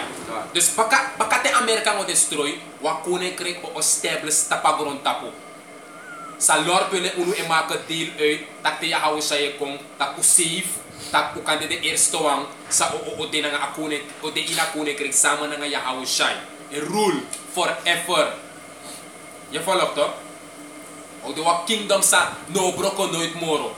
[SPEAKER 1] Dus baka te Amerika mo destroy wa koninkrijk o establish tapagron tapo. sa lor pele unu e maka deal uit tak te Yahweh Shai kong tak usave tak ukande de eerste wang sa o de nga akune o de ina kune krik sama nga Yahweh Shai e rule forever. Je volgt toch? O de wa kingdom sa no broko nooit moro.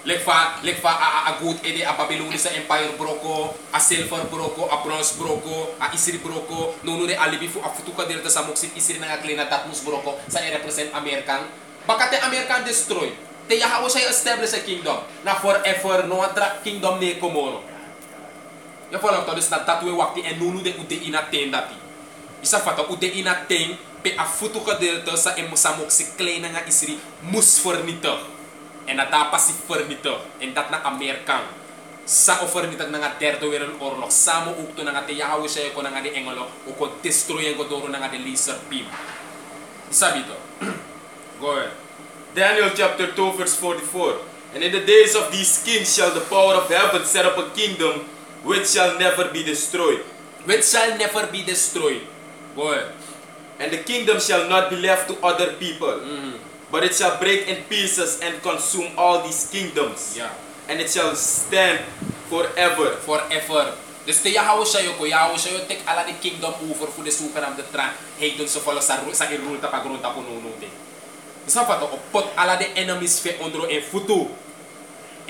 [SPEAKER 1] Lekfa a good ede a Babylonische empire broko, a silver broko, a bronze broko, a isri broko, no de alibi fu a futuka dirta sa moksit isri nga klina tatmus broko sa e represent American. Baka te American destroy. Te Yahweh Shai establish a kingdom na forever no atra kingdom ne komoro. Je volgt toch? Dus dat we wakti en no de ude ina ten dati. Isa fata ude ina ten pe a futuka dirta sa sa moksit klina nga isri mus forniter. En dat daar passie vernietig. En dat na Amerikaan. Sa o vernietig na nga derde wereldoorlog. Samo ook to na nga te Yahweh Shai ko na nga di Engelo. O ko destroyen ko doro na nga di laser beam. Sabi to. Go ahead.
[SPEAKER 3] Daniel chapter 2 verse 44. And in the days of these kings shall the power of heaven set up a kingdom which shall never be destroyed.
[SPEAKER 1] Which shall never be destroyed. Go ahead.
[SPEAKER 3] And the kingdom shall not be left to other people. But it shall break in pieces and consume all these kingdoms.
[SPEAKER 1] Yeah.
[SPEAKER 3] And it shall stand forever.
[SPEAKER 1] Forever. Dus te Yahweh Shai ko, Yahweh Shai take ala the kingdom over voor de zoeken aan de tran. Hij doet zo vallen sa irul tapa grond tapo no de. Isa pa to pot ala de enemies fe ondro en futu.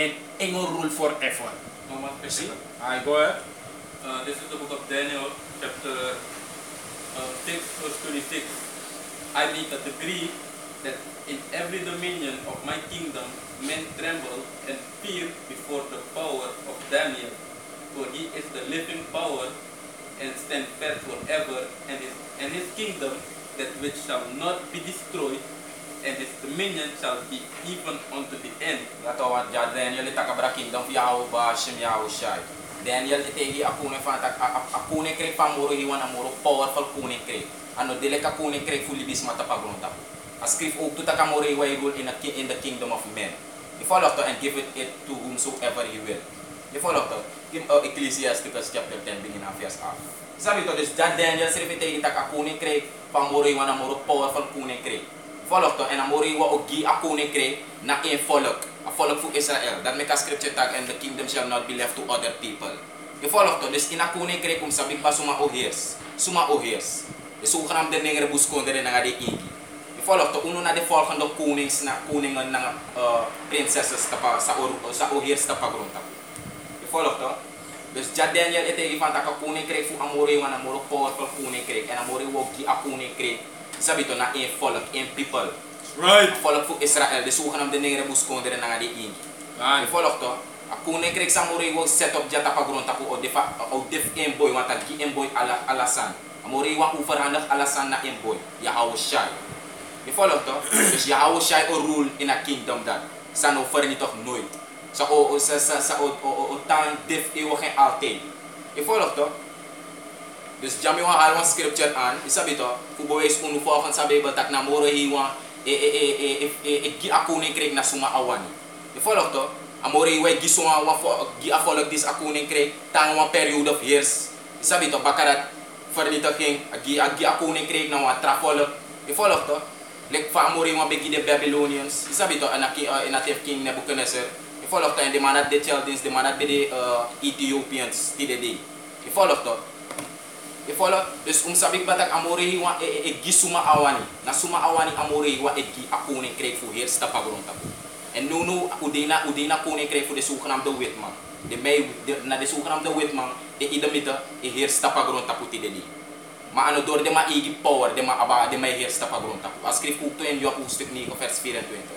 [SPEAKER 1] And engel rule forever.
[SPEAKER 2] No more
[SPEAKER 1] See?
[SPEAKER 2] question.
[SPEAKER 1] I go ahead.
[SPEAKER 2] This is the book of Daniel, chapter 6, verse 26. I make a decree that in every dominion of my kingdom men tremble and fear before the power of Daniel, for he is the living power and stand fast forever, and his kingdom that which shall not be destroyed, and his dominion shall be even unto the end.
[SPEAKER 4] Gato wat ja Daniel ita kabra kingdom Yahweh ba Shem Yahweh Shai. Daniel itegi akune fantak akune kre pamuro hiwan amuro powerful kune kre. Ano dele ka kune kre fully bis mata pagronta. Ascribe ook to takamore way rule in the kingdom of men. You follow to and give it to whomsoever he will. You follow to Ecclesiasticus chapter 10 begin of verse 8. Sabi to this that Daniel siripite ita ka kune kre pamuro hiwan amuro powerful kune kre. Follow to en amore wa ogi akune kre na een volk. A volk voor Israel. Dat make a scripture tag and the kingdom shall not be left to other people. You follow to this inakune kre kum sabi pa suma oheers. Suma oheers. Dus hoe gaan de dingen buskonde na nga de igi. You follow to uno na de volgende konings na koningen na princesses tapa sa oheers tapa grondta. You follow to. Dus ja Daniel ete ifan taka koning kre fu amore wan amoro powerful koning kre en amore wo gi akune kre. Sabi to na een volk, een people.
[SPEAKER 1] Right.
[SPEAKER 4] Volk voor Israel, de zogenaamde dingen buskonde na nga de igi.
[SPEAKER 1] Right.
[SPEAKER 4] You follow to. Akune kre samore wo set up jata pa grondta po o def een boy want gi een boy alasan. Amore wa uverhandig alasan na een boy. Yahweh Shai. You follow to? Dus Yahweh Shai o rule in a kingdom dat. Sa no vernietig nooit. Sa o tang def eeuwig en altijd. You follow to? Dus jam yung halawang scripture an, isabi to, kuboys unu volgens sa Bible tak na moro hiwa gi akune kreg na suma awani. You follow to? Amore hiwa gi suma gi afolog dis akune kreg tang one period of years. Isabi to bakarat vernietiging gi akune kreg na wa trafolog. You follow to? Like fa amore hiwa begi de Babylonians. Isabi to anaki inatif king Nebuchadnezzar. You follow to and the manat de Chaldeans, the manat de Ethiopians ti de day. You follow to? You follow? Dus sabik batak amore hiwa gi suma awani. Na suma awani amore hiwa gi akune kreg fu heers ta pagronta po. En nu udina kone kreg fu de zogenaamde witman. Na de zogenaamde witman de idamita heers ta pagronta po ti de di. Maar ano door de ma igi power de ma aba de ma heers ta pagronta po. As skrif ook to in Job hoofdstuk 9 vers 24.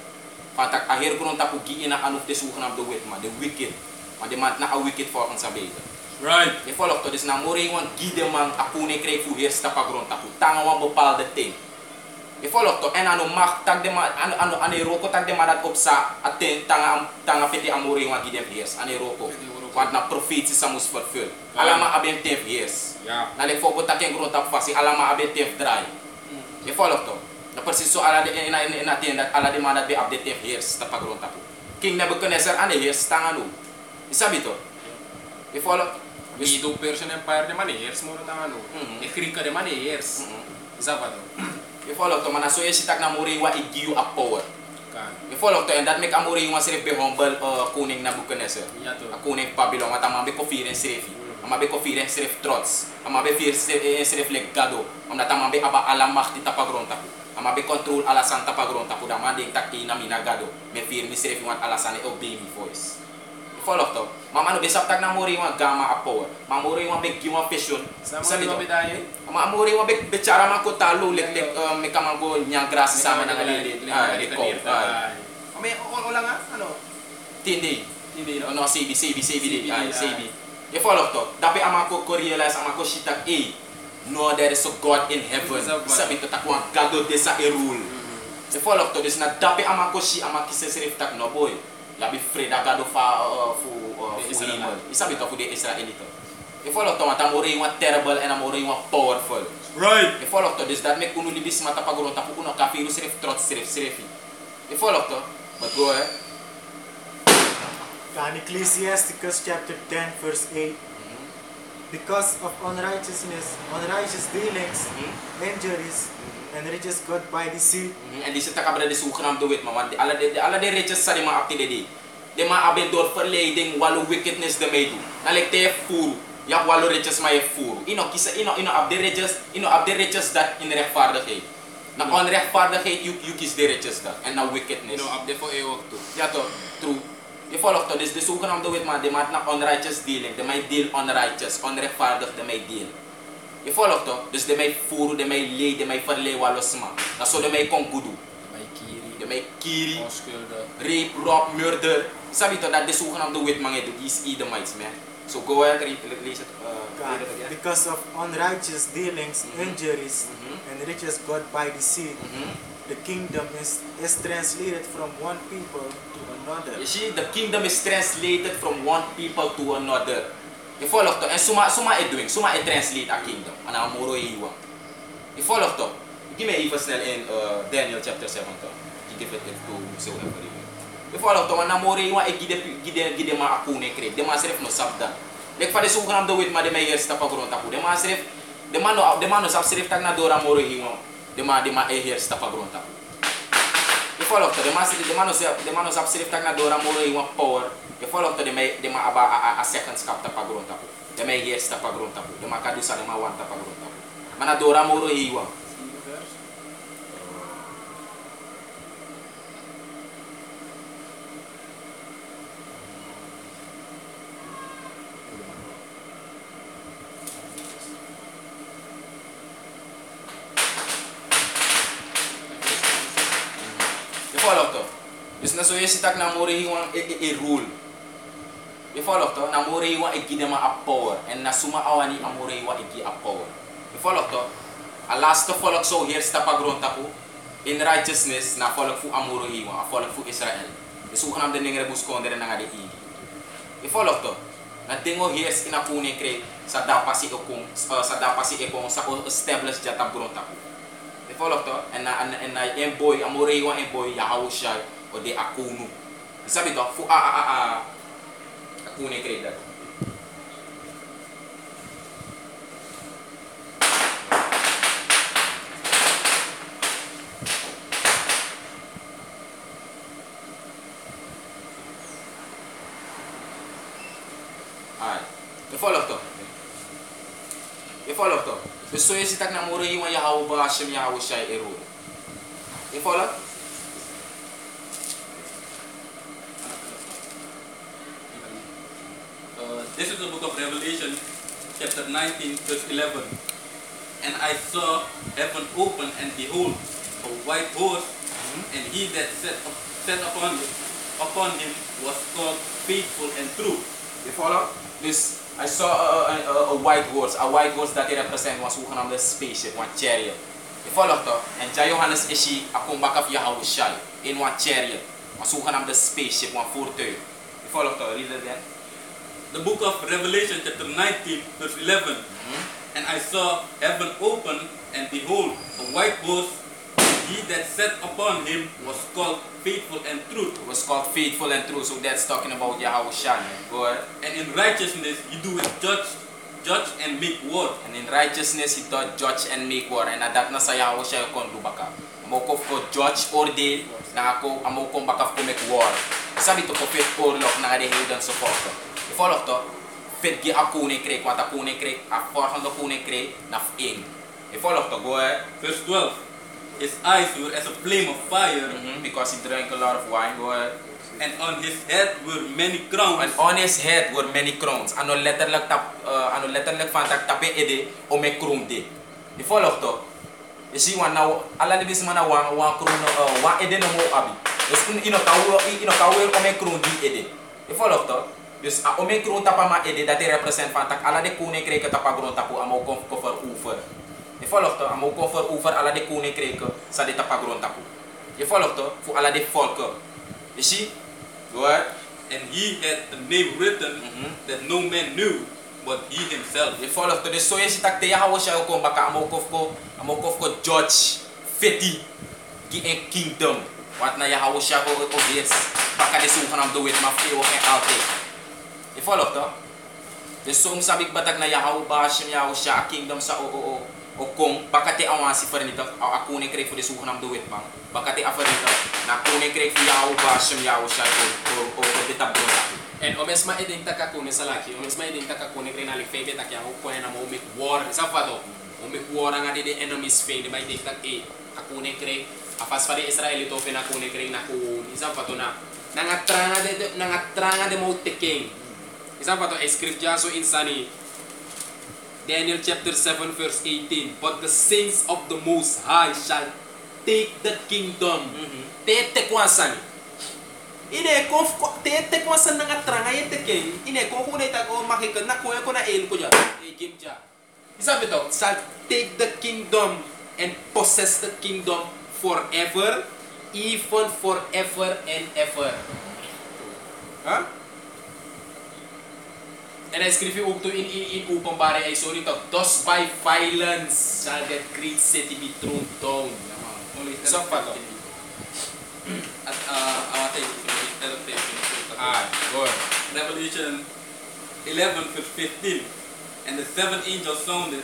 [SPEAKER 4] Fantak a heer gronta po gi ina anuf de zogenaamde witman, de wicked. Maar de man na a wicked volgens sa Bible.
[SPEAKER 1] Right.
[SPEAKER 4] Je volgt dus na more wan gide man akune kry fu heers ta pagronta pu tanga wan bepaalde ting. Je volgt to en ano mag tag de ma ano ane roko tag de madat op sa aten tanga peti amore wan gide heers ane roko. Want na profetie sa mus vervul. Alama aben tef heers.
[SPEAKER 1] Ja.
[SPEAKER 4] Na le fogo taken gronta fasi alama aben tef dry. Je volgt to. Na precies so ala de in aten dat ala de madat be update tef heers ta pagronta pu. King Nebuchadnezzar ane heers tanga nu. Isabi to. Je volgt
[SPEAKER 1] Medo Persian Empire de maniers mo ta ano. E Greek de maniers. Zabado.
[SPEAKER 4] You follow to mana so yesitak na mori wa igiu a power.
[SPEAKER 1] Kan.
[SPEAKER 4] Je volgt to en dat make amore yung sirif be humble koning Nabucodonosor.
[SPEAKER 1] Ja to.
[SPEAKER 4] Koning Babylon wat amabe ko firen sirifi. Amabe ko firen sirif trots. Amabe fir sirif leg gado. Omdat amabe aba ala machti tapagronta ko. Amabe control ala santa pagronta ko da manding takki na mina gado. Me fir mi sirif wan ala sane obey me voice. Je volgt to. Mama no besap tak na amore yung gama a power. Mamore yung big yung vision.
[SPEAKER 1] Sama mo bidaye.
[SPEAKER 4] Ama amore yung big bicara man ko talo lek me kamango nyang grasi sama na ngalili.
[SPEAKER 1] May wala nga ano?
[SPEAKER 4] Tindi.
[SPEAKER 1] Hindi no.
[SPEAKER 4] No, CB. Je volgt to. Dape amako ko realize amako shitak no, there is a God in heaven. Sabi to takwa gado desa e rule. Je volgt to. Dus na dape amako shi amakise serif tak no boy. Labi freda gado fa fu himel. Isabi to fu de Israelito. Je volgt to want amore yung terrible and amore yung powerful.
[SPEAKER 1] Right.
[SPEAKER 4] Je volgt to. Dus dat mek unu libis mata pagron tapu kuno kafiru serif trots sirifi. Je volgt to. But go ahead.
[SPEAKER 5] And Ecclesiasticus chapter 10 verse 8. Because of unrighteous dealings, injuries, and riches got by deceit.
[SPEAKER 4] En die zit kabra de zogenaamd de wit, man. Want alle de riches sa di ma apti de. De ma aben door verleiding walu wickedness de mee doen. Na lek te furu. Ja walu riches ma je furu. Ino kisa ino ab de riches dat in rechtvaardigheid. Na onrechtvaardigheid you kies de riches dat. En na wickedness.
[SPEAKER 1] No, up for eeuwig toe.
[SPEAKER 4] Ja toch, true. Je volgt toch, dus de zogenaamde wet maar, de maat na unrighteous dealing, de mij deal unrighteous, onrechtvaardig de mij deal. Je volgt toch, dus de mij voeren, de mij leed, de mij verlee walosma. Dat zo de mij kon kudu. De mij kiri,
[SPEAKER 1] Onschuldig.
[SPEAKER 4] rape, rob, murder. Sabi toch dat de zogenaamde wet man doet, is Edomites man. So go ahead, lees het.
[SPEAKER 5] Because of unrighteous dealings, injuries, and riches got by deceit, the kingdom is translated from one people to another.
[SPEAKER 4] You see, the kingdom is translated from one people to another. Je volgt toch? En suma is doing, suma is translate a kingdom. En dan moro iwa. Je volgt toch? Give me even snel in Daniel chapter 7 toch? Ik geef het to so every. Je volgt toch? En dan moro iwa ik gide ma akune kreeg. De ma serif no sabda. Lek fa de zogenaamde wit ma de mij eerst stapa grond tapu. De ma serif, de ma no sab serif tak na dora moro iwa. De ma eerst stapa grond tapu. Je volgt toch? De man sab serif tak na dora moro iwa power. Je volgt toch? De ma aba a second skap tapa grond tapu. De ma eerst tapa grond tapu. De ma kadusa de ma wan tapa grond tapu. Mana dora moro iwa. Dus na so yesi tak na mori hiwan e rule. Je volgt toch? Na mori hiwan e gide ma a power. En na suma awani a mori hiwan e gi a power. Je volgt toch? A laatste volk zo heerst tapa grond tapu. In righteousness na volk fu amoro hiwan. A volk fu Israel. De zogenaamde ningere buskondere na de igi. Je volgt toch? Na dingo heerst in a kune kre. Sa dapasi ekong sa establish jata grond tapu. Je volgt toch? En na en boy amoro hiwan en boy Yahushua. O de akunu. Sabi to, fu akune kreda. Alright. Je volgt toch? Je volgt toch? Dus zo is het dat na moro iwan Yahweh Hashem Yahushua eru. Je volgt?
[SPEAKER 2] This is the book of Revelation, chapter 19, verse 11. And I saw heaven open, and behold, a white horse, and he that sat upon him was called Faithful and True.
[SPEAKER 4] You follow? This, I saw a white horse that represents was zogenaamde spaceship, one chariot. You follow toch? En Johannes is hij akombakaf Yahushua in one chariot, was zogenaamde spaceship, one voertuig. You follow toch? Read it again.
[SPEAKER 2] The book of Revelation, chapter 19, verse 11. And I saw heaven open, and behold, a white horse. He that sat upon him was called Faithful and True.
[SPEAKER 4] It was called Faithful and True, so that's talking about Yahushua. Go ahead.
[SPEAKER 2] And in righteousness he doeth judge judge and make war.
[SPEAKER 4] And in righteousness he doth judge and make war. And dat na sa Yahweh siya kon do baka. Amo ko judge oordeel na ako amo ko baka ko make war. Sabi to ko fet oorlog na de heiden so fort. I volg to. Fet gi akune kreeg wat akune kreeg a volgende kone kreeg na ing. I volg to go
[SPEAKER 2] Verse 12. His eyes were as a flame of fire,
[SPEAKER 4] because he drank a lot of wine go
[SPEAKER 2] and on his head were many crowns.
[SPEAKER 4] and on his head were many crowns. Ano letterlijk van tak tape ede o me kroon de. I volg to. Je ziet wan nou ala libis mana wan kroon wan ede no mo abi. Dus ino kawe o me kroon di ede. I volg to. Dus o me kroon tapa ma ede dat represent van tak ala de kone kreke tapa grond tapu amo cover over. Je volgt to amo cover over ala de kone kreke sa de tapa grond tapu. Je volg to fu ala de volken. Je ziet go ahead.
[SPEAKER 2] And he had a name written that no man knew but he himself.
[SPEAKER 4] Je volgt dus zo is het dat Yahweh shall kom baka amo ko judge feti gi en kingdom wat na Yahweh shall ko obvious baka de so kanam do it ma feo en altijd. Je volgt to. Dus soms sabi batak na Yahweh ba Yahweh shall kingdom sa o kom baka te awansi fernita ako ne kreeg voor de so kanam do it man baka te afernita na ko ne kreeg voor Yahweh ba Yahweh shall o de tablo.
[SPEAKER 1] En o mesma edin taka kone salaki, o mesma edin taka kone kre nalik febe tak yang o kone na mo make war, isa pa to. O make war nga de enemies febe may edin tak akone kre afas pa de Israel ito pe na kone kre na ko isa pa to na nangatranga de mo teking. Isa pa to scripture so insani Daniel chapter 7 verse 18. But the saints of the Most High shall take the kingdom. Te kwansani. Ine ko te kwasan nga tranga yete ken ine ko kunay ta ko makikon na ko na el ko ja game ja isabi to shall take the kingdom and possess the kingdom forever, even forever and ever. Huh? En hij schreef ook toe in openbaring, hij sorry toch, thus by violence shall that great city be thrown down. Zo pa toch?
[SPEAKER 2] Revelation 11 verse 15. And the seventh angel sounded,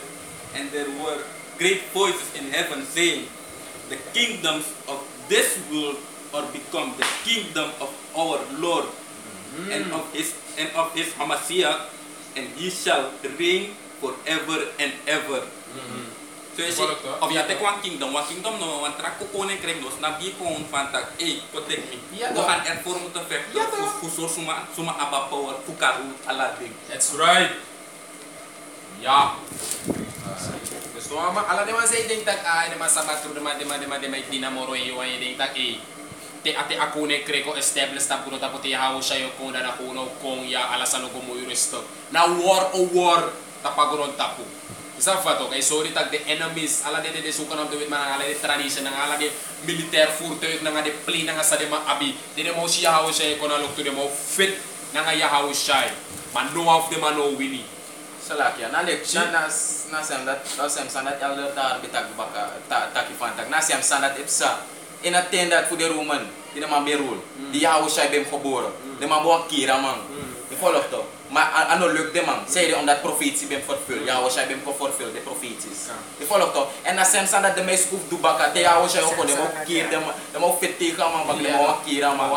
[SPEAKER 2] and there were great voices in heaven saying, the kingdoms of this world are become the kingdom of our Lord and of his Hamashiach, and he shall reign forever and ever. So you see, of ya take one kingdom no, one track kukunin kring dos, nabi kong fantak, protect me. Bukan erfor mo to effect, kusur suma aba power, fukaru alading.
[SPEAKER 1] That's right. Yeah. Gusto mo ala naman sa ideng tak ay naman sa matro naman may dinamoro iyo ay ideng tak te ate ako ne kreko establish ta puno tapo ti hawo siya yo kung na kuno kung ya alasan ko mo iristo na war tapagoron tapo. Isa fa to kay sorry tag the enemies ala de suka nam to with man ala de tradition na ala de military furto na nga de plane nga sa de ma abi de mo siya hawo siya ko na lokto de mo fit na nga ya hawo siya man no of the man no winning.
[SPEAKER 4] Salakya na leksyon na sandat elder dar bitag baka takifantag na siyam sandat ipsa inattend that for the Roman di naman may rule di yawo siya bem koboro di mabuwa kira mang di follow to ma ano look de mang say on that prophecy bem fulfill yawo siya bem ko fulfill the prophecies di follow to and na siyam sandat de may scoop du baka di yawo siya ko de mo kira de mo fitti ka mang bagli mo kira mang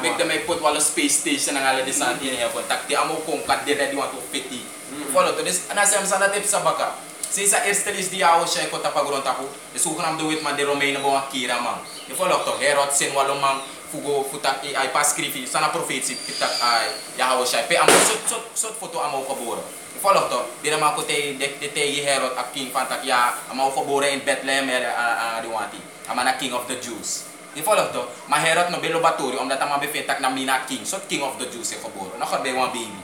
[SPEAKER 4] make them may put wala space station nga ala de santi niya ko tak di amo kung kad de want to fitti follow to this anasem sandat ipsa baka since eerste is di yawo siya ko tapagoron tapo isuko nam do with man de Romain na mga kira mang di follow to Herod sin walomang fugo futak ay paskrifi sana prophecy pitak ay yawo siya pe amo sot foto amo kaboro di follow to di naman ko te Herod a king fantak ya amo kaboro in Bethlehem diwati amana king of the Jews di follow to ma Herod no belo baturi om datama be fetak na mina king sot king of the Jews e kaboro na be wa baby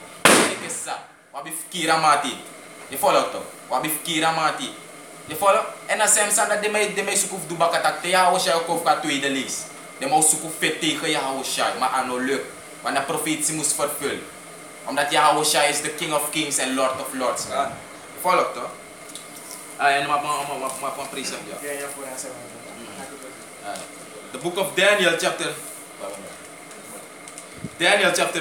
[SPEAKER 4] di kesa wabifikira mati di follow to wabifikira mati di follow en na sem sanda de may sukuf du bakatak te yawo siya ko ka tweede list de mo sukuf fete ka yawo siya ma ano look wana prophecy mus fulfill omdat yawo siya is the king of kings and lord of lords di follow to ay ano ma prison dia
[SPEAKER 3] the book of Daniel chapter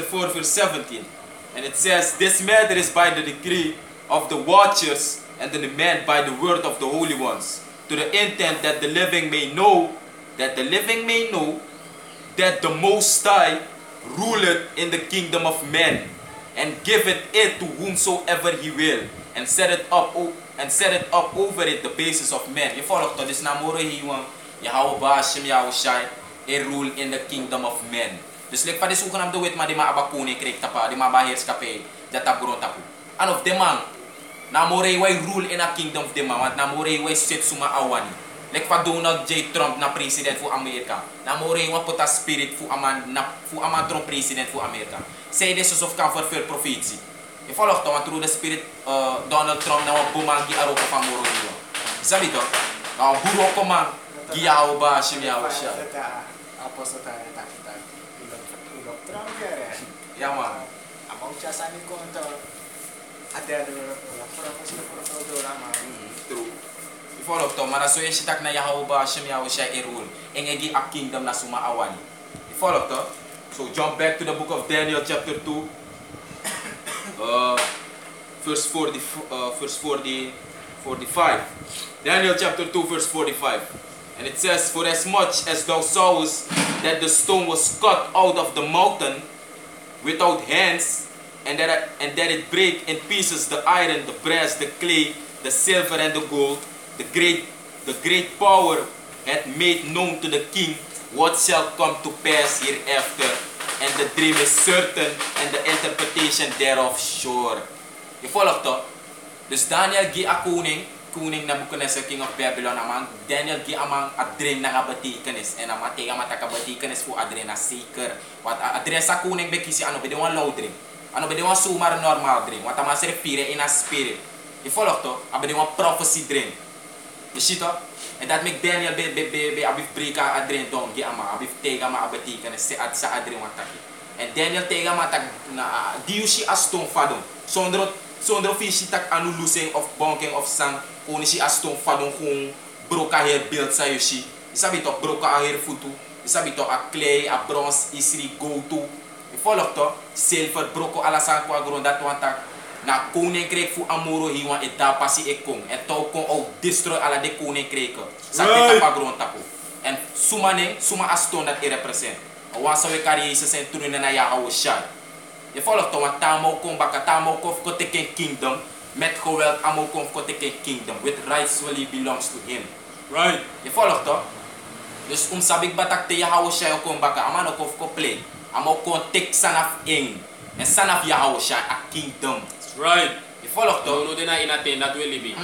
[SPEAKER 3] 4 verse 17. And it says, this matter is by the decree of the watchers and the demand by the word of the holy ones, to the intent that the living may know that the Most High ruleth in the kingdom of men, and giveth it to whomsoever he will, and set it up over it the basis of men. Je volgt toch? Dus namoro hiwan, Yahweh Bashim Yahushai, rule in the kingdom of men. Dus like pa de sukan am de wet ma di ma abakune kreeg tapa, di ma baheerskappij, dat abron tapu. And of the man, namore way rule in a kingdom of the man, want namore way sit suma awani. Like pa Donald J. Trump na president fu Amerika. Namore way put a spirit fu aman Trump president fu Amerika. Say this of kan fulfill prophecy. Je volgt toch, want through the spirit Donald Trump na bumangi aro pa moro hiwa. Sabi to? Na buro ko man giyaw ba Yahushai.
[SPEAKER 5] Apostle tayo takita. Ulok Trump kere.
[SPEAKER 3] Yaman.
[SPEAKER 5] Among chasani konto. Ate ado ulok Trump sila do rama.
[SPEAKER 3] True. Je volgt toch, maar dat zo is je tak na Yahweh Bashim Yahushai rule. En je a kingdom na suma awani. Je volgt toch? So jump back to the book of Daniel chapter 2. Verse 45. Daniel chapter 2 verse 45. And it says, for as much as thou sawest that the stone was cut out of the mountain without hands, and that it break in pieces the iron, the brass, the clay, the silver and the gold, the great power hath made known to the king what shall come to pass hereafter, and the dream is certain, and the interpretation thereof sure. Je volgt toch? Dus Daniel gi a koning Nabucodonosor, king of Babylon, amang Daniel gi amang a dream na betekenis, en amang tega mataka betekenis fu a dream na zeker. Wat a dream sa koning bekisi ano bede wan low dream, ano bede wan sumar normal dream, wat ama se refere in a spirit. Je volgt toch? A bede wan prophecy dream. Je ziet toch? En dat make Daniel be abif breka a dream don gi ama abif tega ma a betekenis se ad sa a dream wataki. En Daniel tega ma tak na diusi aston fadon. Zonder visie tak anu losing of bonking of sang, koni si aston fadon kung broka her beeld sa yoshi. Isabi toch broka a her futu. Isabi toch a clay, a bronze, isri go to. Je volgt toch? Silver broko ala sang kwa gron dat wan tak. Na koninkrijk fu amoro hiwan et da pasi e kong. En tau kong ook destroy ala de koninkrijk. Sa kita pa gron tapo. En suma aston dat e represent. Wan sa we kari Jesus en tunin na Yahushai. Je volgt toch, want tamo kom baka tamo kof ko teken kingdom. Met geweld amo kom ko teken kingdom. With rightfully belongs to him.
[SPEAKER 1] Right.
[SPEAKER 3] Je volgt toch? Dus sabik batak te Yahushai kom baka amano kof ko play. Amo kon tek sanaf ing. En sanaf Yahushai a kingdom.
[SPEAKER 1] Right.
[SPEAKER 3] Je volgt toch?
[SPEAKER 1] No na inaten dat wil be.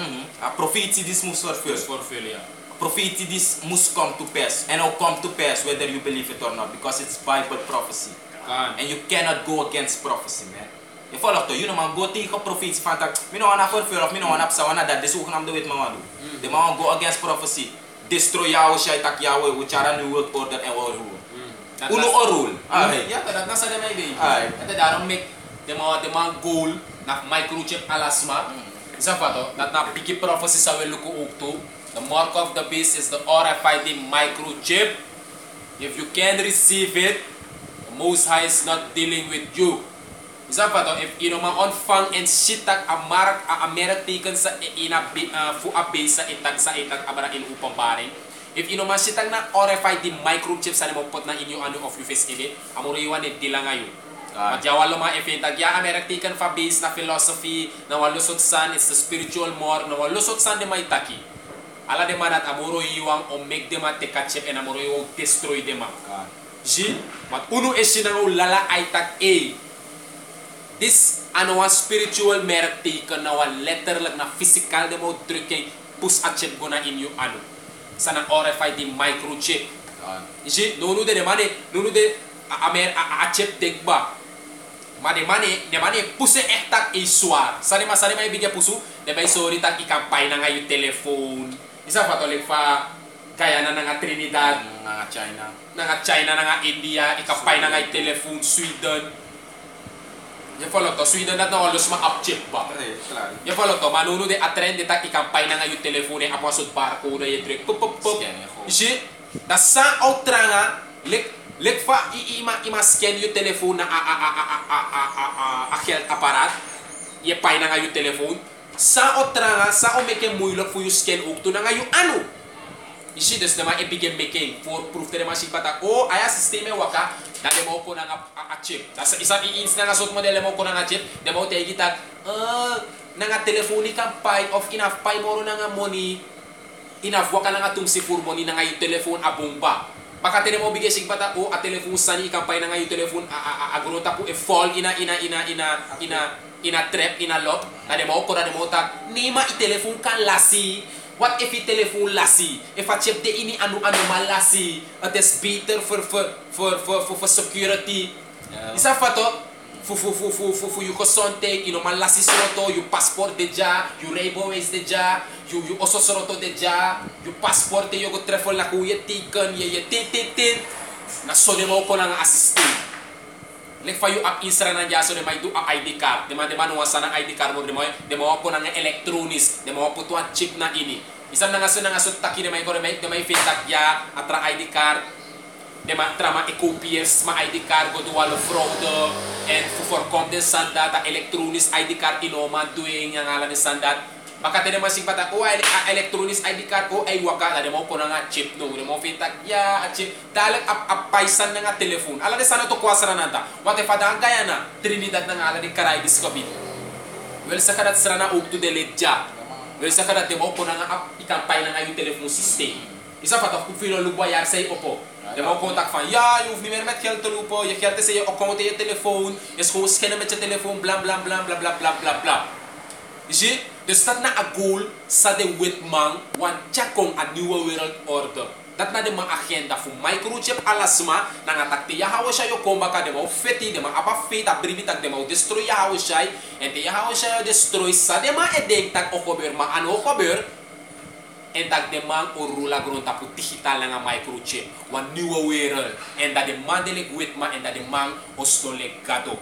[SPEAKER 3] A prophecy this must fulfill.
[SPEAKER 1] Ja.
[SPEAKER 3] Prophecy this must come to pass. And it'll come to pass whether you believe it or not. Because it's Bible prophecy. And you cannot go against prophecy, man. Je volgt toch? You know man, go tegen profetie van tak. Me no wanna fulfill of me no wanna psa wanna dat. This hoe gaan we het man doen. De man go against prophecy. Destroy Yahushai tak Yahweh. We chara new world order and world rule. Uno or rule.
[SPEAKER 1] Ja, dat nasa de mij bij. En daarom make de man goal na microchip alasma. Is dat wat toch? Dat na biggie prophecy zou we lukken ook toe. The mark of the beast is the RFID microchip. If you can receive it, Most High is not dealing with you. Is dat wat? If you man ontvang en shit tak a mark a merk teken sa ina fu a base sa itak abara in openbaring. If you man shit tak na RFID microchip sa mo pot na inyo ano of you face ini, amuro iwan e dila ngayon. Majawalo ma effect ya merk teken fa base na philosophy na walusot san it's the spiritual more na walusot san de may taki. Ala de manat amuro iwan o make dem at tekachep en amuro iwan destroy dem. Zie, wat uno is sinang lala aitak A. This ano wan spiritual merk teken na wan letterlijk na physical de mo drukking pus a chip gona in you ano. Sana RFID microchip. Zie, nunu de a chip tek ba. Maar de mane puse echt iswar. Sari ma ibigya pusu, de bay sorry tak ikampay na nga yung telephone. Isa pa tolik fa kaya na nga Trinidad,
[SPEAKER 3] nga China,
[SPEAKER 1] na nga India, ikampay na nga yung telephone, Sweden. Ya follow to Sweden na los ma upchip ba. Ya follow to manuno de atrend de tak ikampay na nga yung telephone apa sud barcode ya trick pop. Isi, da sa outra nga lek fa ima scan yung telephone na health apparat. je pai na ngayon telephone, sa o tranga, sa o meke moeilijk voor je scan ook to na ngayon ano. Je ziet dus de man epige making voor proof de man si patak oh aya systeem waka dan de mo ko na a chip. Das isa i-ins na sot model mo ko na chip, de mo tay gitak na nga telephone ka pai of enough pai moro na nga money enough waka na nga tum si for money na nga yung telephone a bomba. Baka tene mo bigay sig patak oh a telephone sani ka pai na nga yung telephone a grota po e fall ina trap ina lock na de mo ko na de mo tak nima i telephone kan lasi. What if je telefoon lassie? If a chip de ini anu mal lassie, het is beter voor security. Is dat wat toch? Voor je gezondheid, je normaal lassie soroto, je paspoort de ja, je rijbewijs de ja, je osso soroto de ja, je paspoort de je go treffel na je teken, je tin. Na sonne mo ko na assistent. Lek fa you up insra na ja so de may do a ID card. De man no sana ID card mo de mo ko na electronics, de mo po to chip na ini. Isang na nga so taki de may ko de may fintak ya atra ID card. De man trama e copiers ma ID card go do walo fraude and for kom den sandat electronics ID card inoma doing yang ala ni sandat. Baka tene masing pata oh electronics ID card oh ay waka de mo ko na nga chip no de mo fintak ya a chip dalek paisan na nga telephone ala de sana to kwasara nanta wate fada gaya na Trinidad na nga ala de Karay Discovery wel sakadat sarana og to de ledja wel sakadat de mo ko na nga ikampay na nga yung telephone system isa fata ku filo lu boyar say opo de mo contact van ja je hoeft niet meer met geld te lopen je geld is in je account in je telefoon je is gewoon scannen met je telefoon bla bla bla bla bla bla bla bla. Je ziet, dus dat na a goal sa de witman wan chakong a nieuwe wereldorde. Dat na de man agenda voor microchip alasma na nga takte ya hawa siya yo komba ka de mo feti de ma apa feta bribi tak de mo destroy ya hawa siya en de ya hawa siya destroy sa de ma edeng tak okober ma ano okober en tak de man o rula gron tapu digital nga microchip wan nieuwe wereld en dat de man de witman en dat de man o stole gado.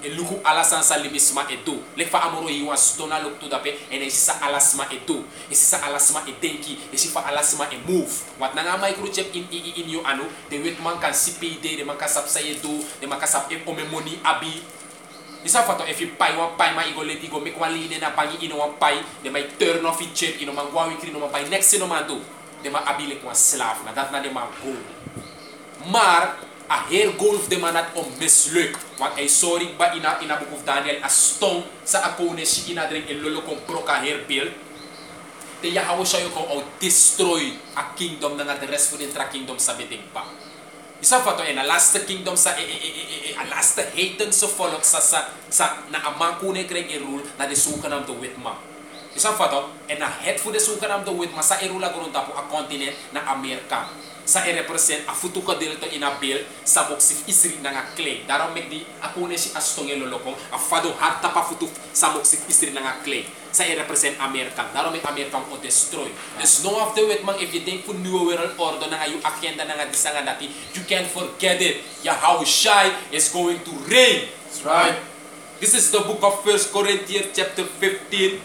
[SPEAKER 1] E luku alasan sa limisma edu lek fa amoro yi wan stona luk tu dape en sa alasma edu sa alasma edenki fa alasma e move wat nanga microchip in you anu de wet man kan CPD de man kan sap sa edu de man kan sap e money abi isa fato if you pay wan pay ma igo let igo make wan line na pangi ino wan pay de may turn off it chip ino man gwa wikri no man pay next ino man do de man abi lek wan slave na dat na de man go maar a heer golf de manat om mislukt. Want hij sorry ba ina boek of Daniel a stong sa apone si ina drink en lolo kon proka heer beeld. De ya hawo siya yung kon destroy a kingdom na nga the rest for the intra kingdom sa biting pa. Isa fato en a last kingdom sa a last haten so follow sa na amang kune kreng e rule na de suka nam to witma. Isa fato en a head for the suka nam to witma sa erula gurun tapo a continent na Amerika. Sa represent a futu ka dito inabil sa moksif isri na nga clay. Daram megdi ako ne si astong elolokong a fado harta pa futu sa moksif isri na nga clay. Sa represent American. Daram meg American o destroy. There's no of the wet mang if you think for new world order na nga yung agenda na nga disanga dati, you can't forget it. Yahushai is going to reign.
[SPEAKER 3] That's right.
[SPEAKER 1] This is the book of 1 Corinthians chapter 15.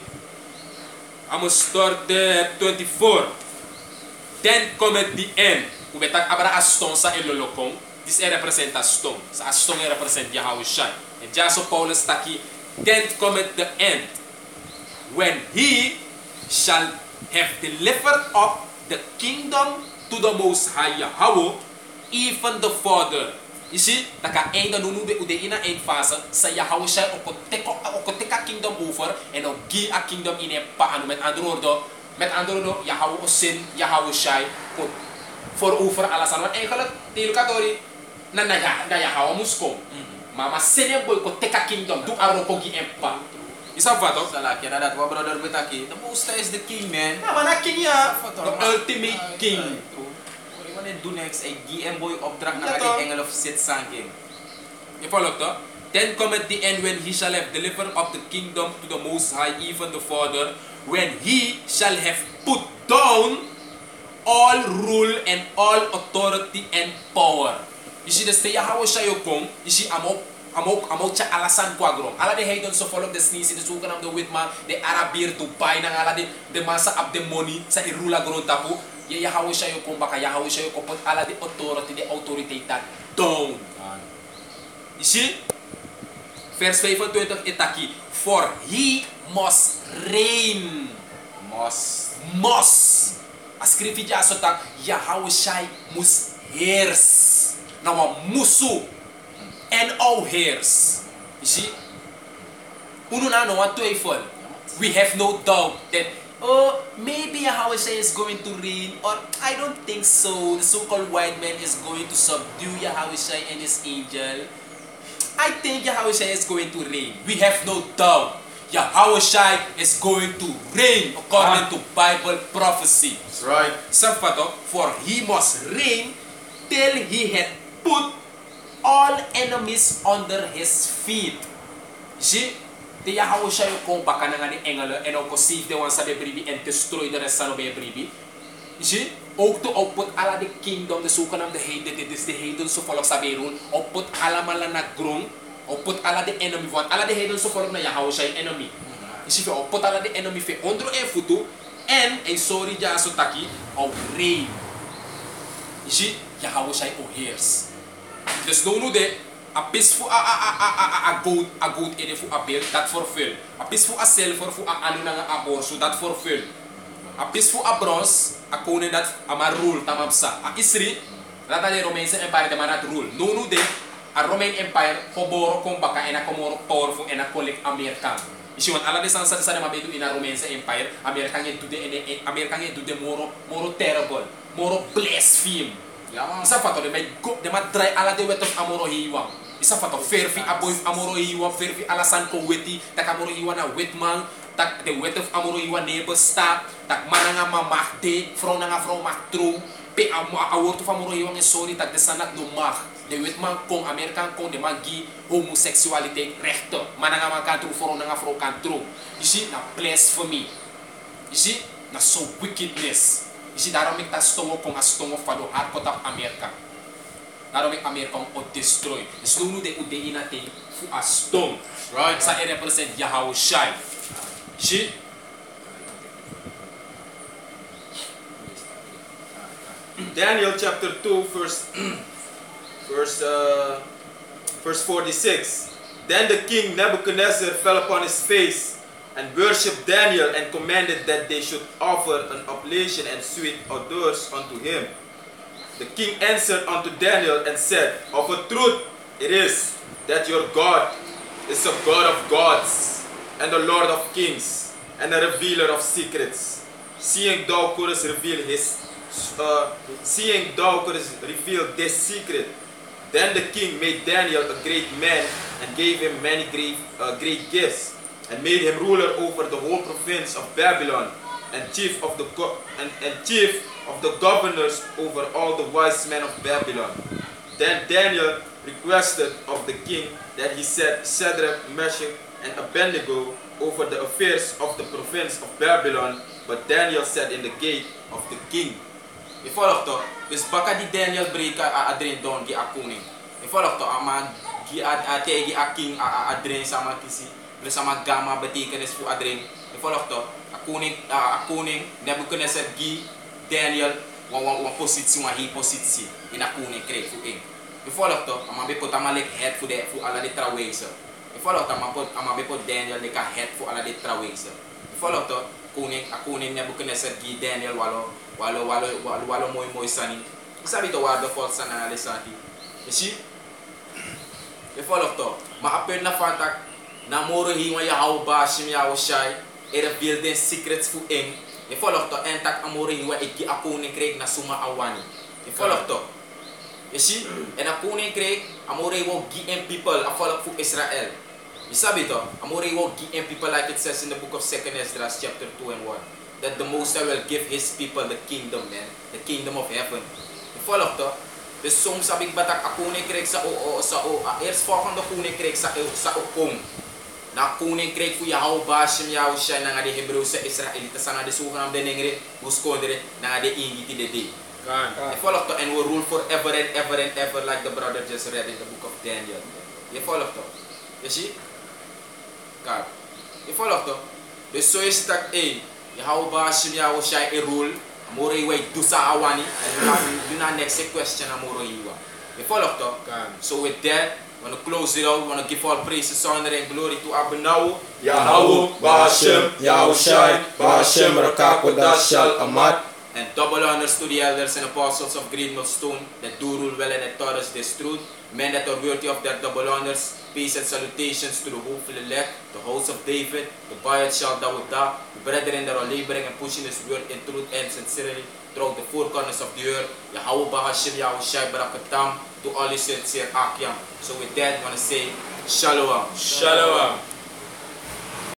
[SPEAKER 1] I'm gonna start there 24. Then cometh the end. Ubetak abra aston sa elolokong. This represent aston. Sa aston represent Yahushai. And Jaso Paulus taki. Then cometh the end. When he shall have delivered up the kingdom to the Most High Yahweh, even the Father. You see, taka ainda nunude ude ina ein fase sa Yahushai okoteka kingdom over and o gi a kingdom in pa anu met androordo. Met andere woorden, Yahweh sin, Yahushai, voor over alasan. Want eigenlijk, die katori, na Yahweh muskom. Mama sene boy ko teka kingdom, do arokogi empa. Is dat wat toch?
[SPEAKER 4] Salah kira dat wa brother betaki. The Most High is the king, man.
[SPEAKER 1] Ja, maar king ya. The ultimate king.
[SPEAKER 4] What you want to do next? Ay GM boy opdracht na die engel of sit sanking.
[SPEAKER 1] Je volgt toch? Then cometh the end when he shall have delivered up the kingdom to the Most High, even the Father, when he shall have put down all rule and all authority and power. You see, the stay Yahushai yokong, you see, amo cha alasan kwa grom. Ala de heidon so follow the sneeze the sukan am the witma, the Arabir to buy nang ala de masa up the money sa irula grom tapu. Yahushai yokong baka Yahushai yokong put ala the authority that down. You see? Vers 25 itaki. For he must reign. Must. A scripture also tak Yahushai mus heers. Now musu and all heers. You see? Uno na no one twijfel. We have no doubt that maybe Yahushai is going to reign, or I don't think so. The so-called white man is going to subdue Yahushai and his angel. I think Yahushai is going to reign. We have no doubt. Yahushai is going to reign according to Bible prophecy.
[SPEAKER 3] That's right.
[SPEAKER 1] Sampato, for he must reign till he had put all enemies under his feet. See? The Yahushai kong baka na nga ni engelen en ook save the ones sa bebribi and destroy the rest sa bebribi. See? Ook to put ala the kingdom, the sukan of the hated, it is the hated so follow sa berun, o put ala mala na grong, o put ala the enemy one, ala the hated so follow na Yahushai enemy. See? O put ala the enemy fe ondro e futu, and a sorry ja so taki, o reign. See? Yahushai o hears. There's no de a peaceful a goat ede fu a bill that fulfill. A peaceful a silver fu a anu na nga aborso that fulfill. A peaceful a bronze a konen that a rule tamamsa. A isri rata de Roman Empire de manat rule. No de a Roman Empire hoboro kong baka en a komoro powerful en a collect American. Isi wan ala de sansa sa de mabedu in a Roman Empire American ye do de American ye do de moro terrible, moro blaspheme. Isa fato de ma dry ala de wet of amoro hiwa. Isa fato ferfi aboy amoro hiwa, ferfi ala san ko weti, tak amoro hiwa na wetman, tak de wet of amoro hiwa neighbor stap, tak mananga mamakte, frau nanga frau maktro, pe aworto of amoro hiwa nge sorry tak de sanat no mag. De wetman kong American kong de magi homosexualiteit rechter, mananga makantro frau nanga frau kantro. You see na blasphemy. You see na so wickedness. Isi daarom ik ta stongo kong a stongo fado hard kot op Amerika. Daarom ik Amerika o destroy. Dus nu de ude inate fu a stong.
[SPEAKER 3] Right.
[SPEAKER 1] Sa represent Yahushai. Isi.
[SPEAKER 3] Daniel chapter 2 verse 46. Then the king Nebuchadnezzar fell upon his face and worshipped Daniel and commanded that they should offer an oblation and sweet odors unto him. The king answered unto Daniel and said, Of a truth it is that your God is a God of gods and the Lord of kings and a revealer of secrets. Seeing thou couldst reveal this secret. Then the king made Daniel a great man and gave him many great gifts, and made him ruler over the whole province of Babylon, and chief of the governors over all the wise men of Babylon. Then Daniel requested of the king that he set Shadrach, Meshach, and Abednego over the affairs of the province of Babylon, but Daniel sat in the gate of the king.
[SPEAKER 4] Ifolok to, dus baka di Daniel break adren don gi akuning. Ifolok to ama gi ategi aking adren sama kisi, bersama gama betikan es fu adren. Ifolok to akuning Nebuchadnezzar gi Daniel wan posisi wan hi posisi in akuning kreeg fu ing. Ifolok to ama be pot amalek head fu de fu ala de traweser. Ifolok to ama be pot Daniel de ka head fu ala de traweser. Ifolok to akuning Nebuchadnezzar gi Daniel walo moy sani. Sabi to wado fort sana alisati. Isi e follow to ma apen na fatak na moro hiwa ya hauba shim ya washai e reveal den secrets fu eng. E follow to entak amoro hiwa e gi akune kreeg na suma awani. E follow to isi en akune kreeg amoro hiwa gi en people a follow fu Israel. Isabi to amoro hiwa gi en people like it says in the book of 2nd Esdras chapter 2 and 1. That the Most High will give His people the kingdom, man, the kingdom of heaven. Follow to. Dus soms sabi batak akune kreeg sa eerst volgende kune kreeg sa okong. Na kune kreeg fu Yahweh Bashim Yahushai na nga de Hebreeuwse Israëlieten sa nga de zogenaamde nengere buskondere na nga de ingiti de day. Follow to and will rule forever and ever and ever like the brother just read in the book of Daniel. You follow to. You see? God. You follow to. Dus so is dat Yahweh Bashim Yahushai a rule. Amoro iwa dusa awani. And do not next question amoro iwa. You follow to? So with that, want to close it out. We want to give all praises, honor, and glory to Abanawu.
[SPEAKER 3] Yahweh, Bahashem, Yahushai, Bahashem, Rakakodash, Shal Amat.
[SPEAKER 4] And double honors to the elders and apostles of Green Millstone that do rule well and that taught us this truth. Men that are worthy of their double honors. Peace and salutations to the hopeful elect, the house of David, the Bayat Shal Dawudah, the brethren that are laboring and pushing His word in truth and sincerity throughout the four corners of the earth. Yahweh Bahashem, Yahushai, Barakatam, to all His sincere Akyam. So with that, I want to say, Shalom.
[SPEAKER 3] Shalom.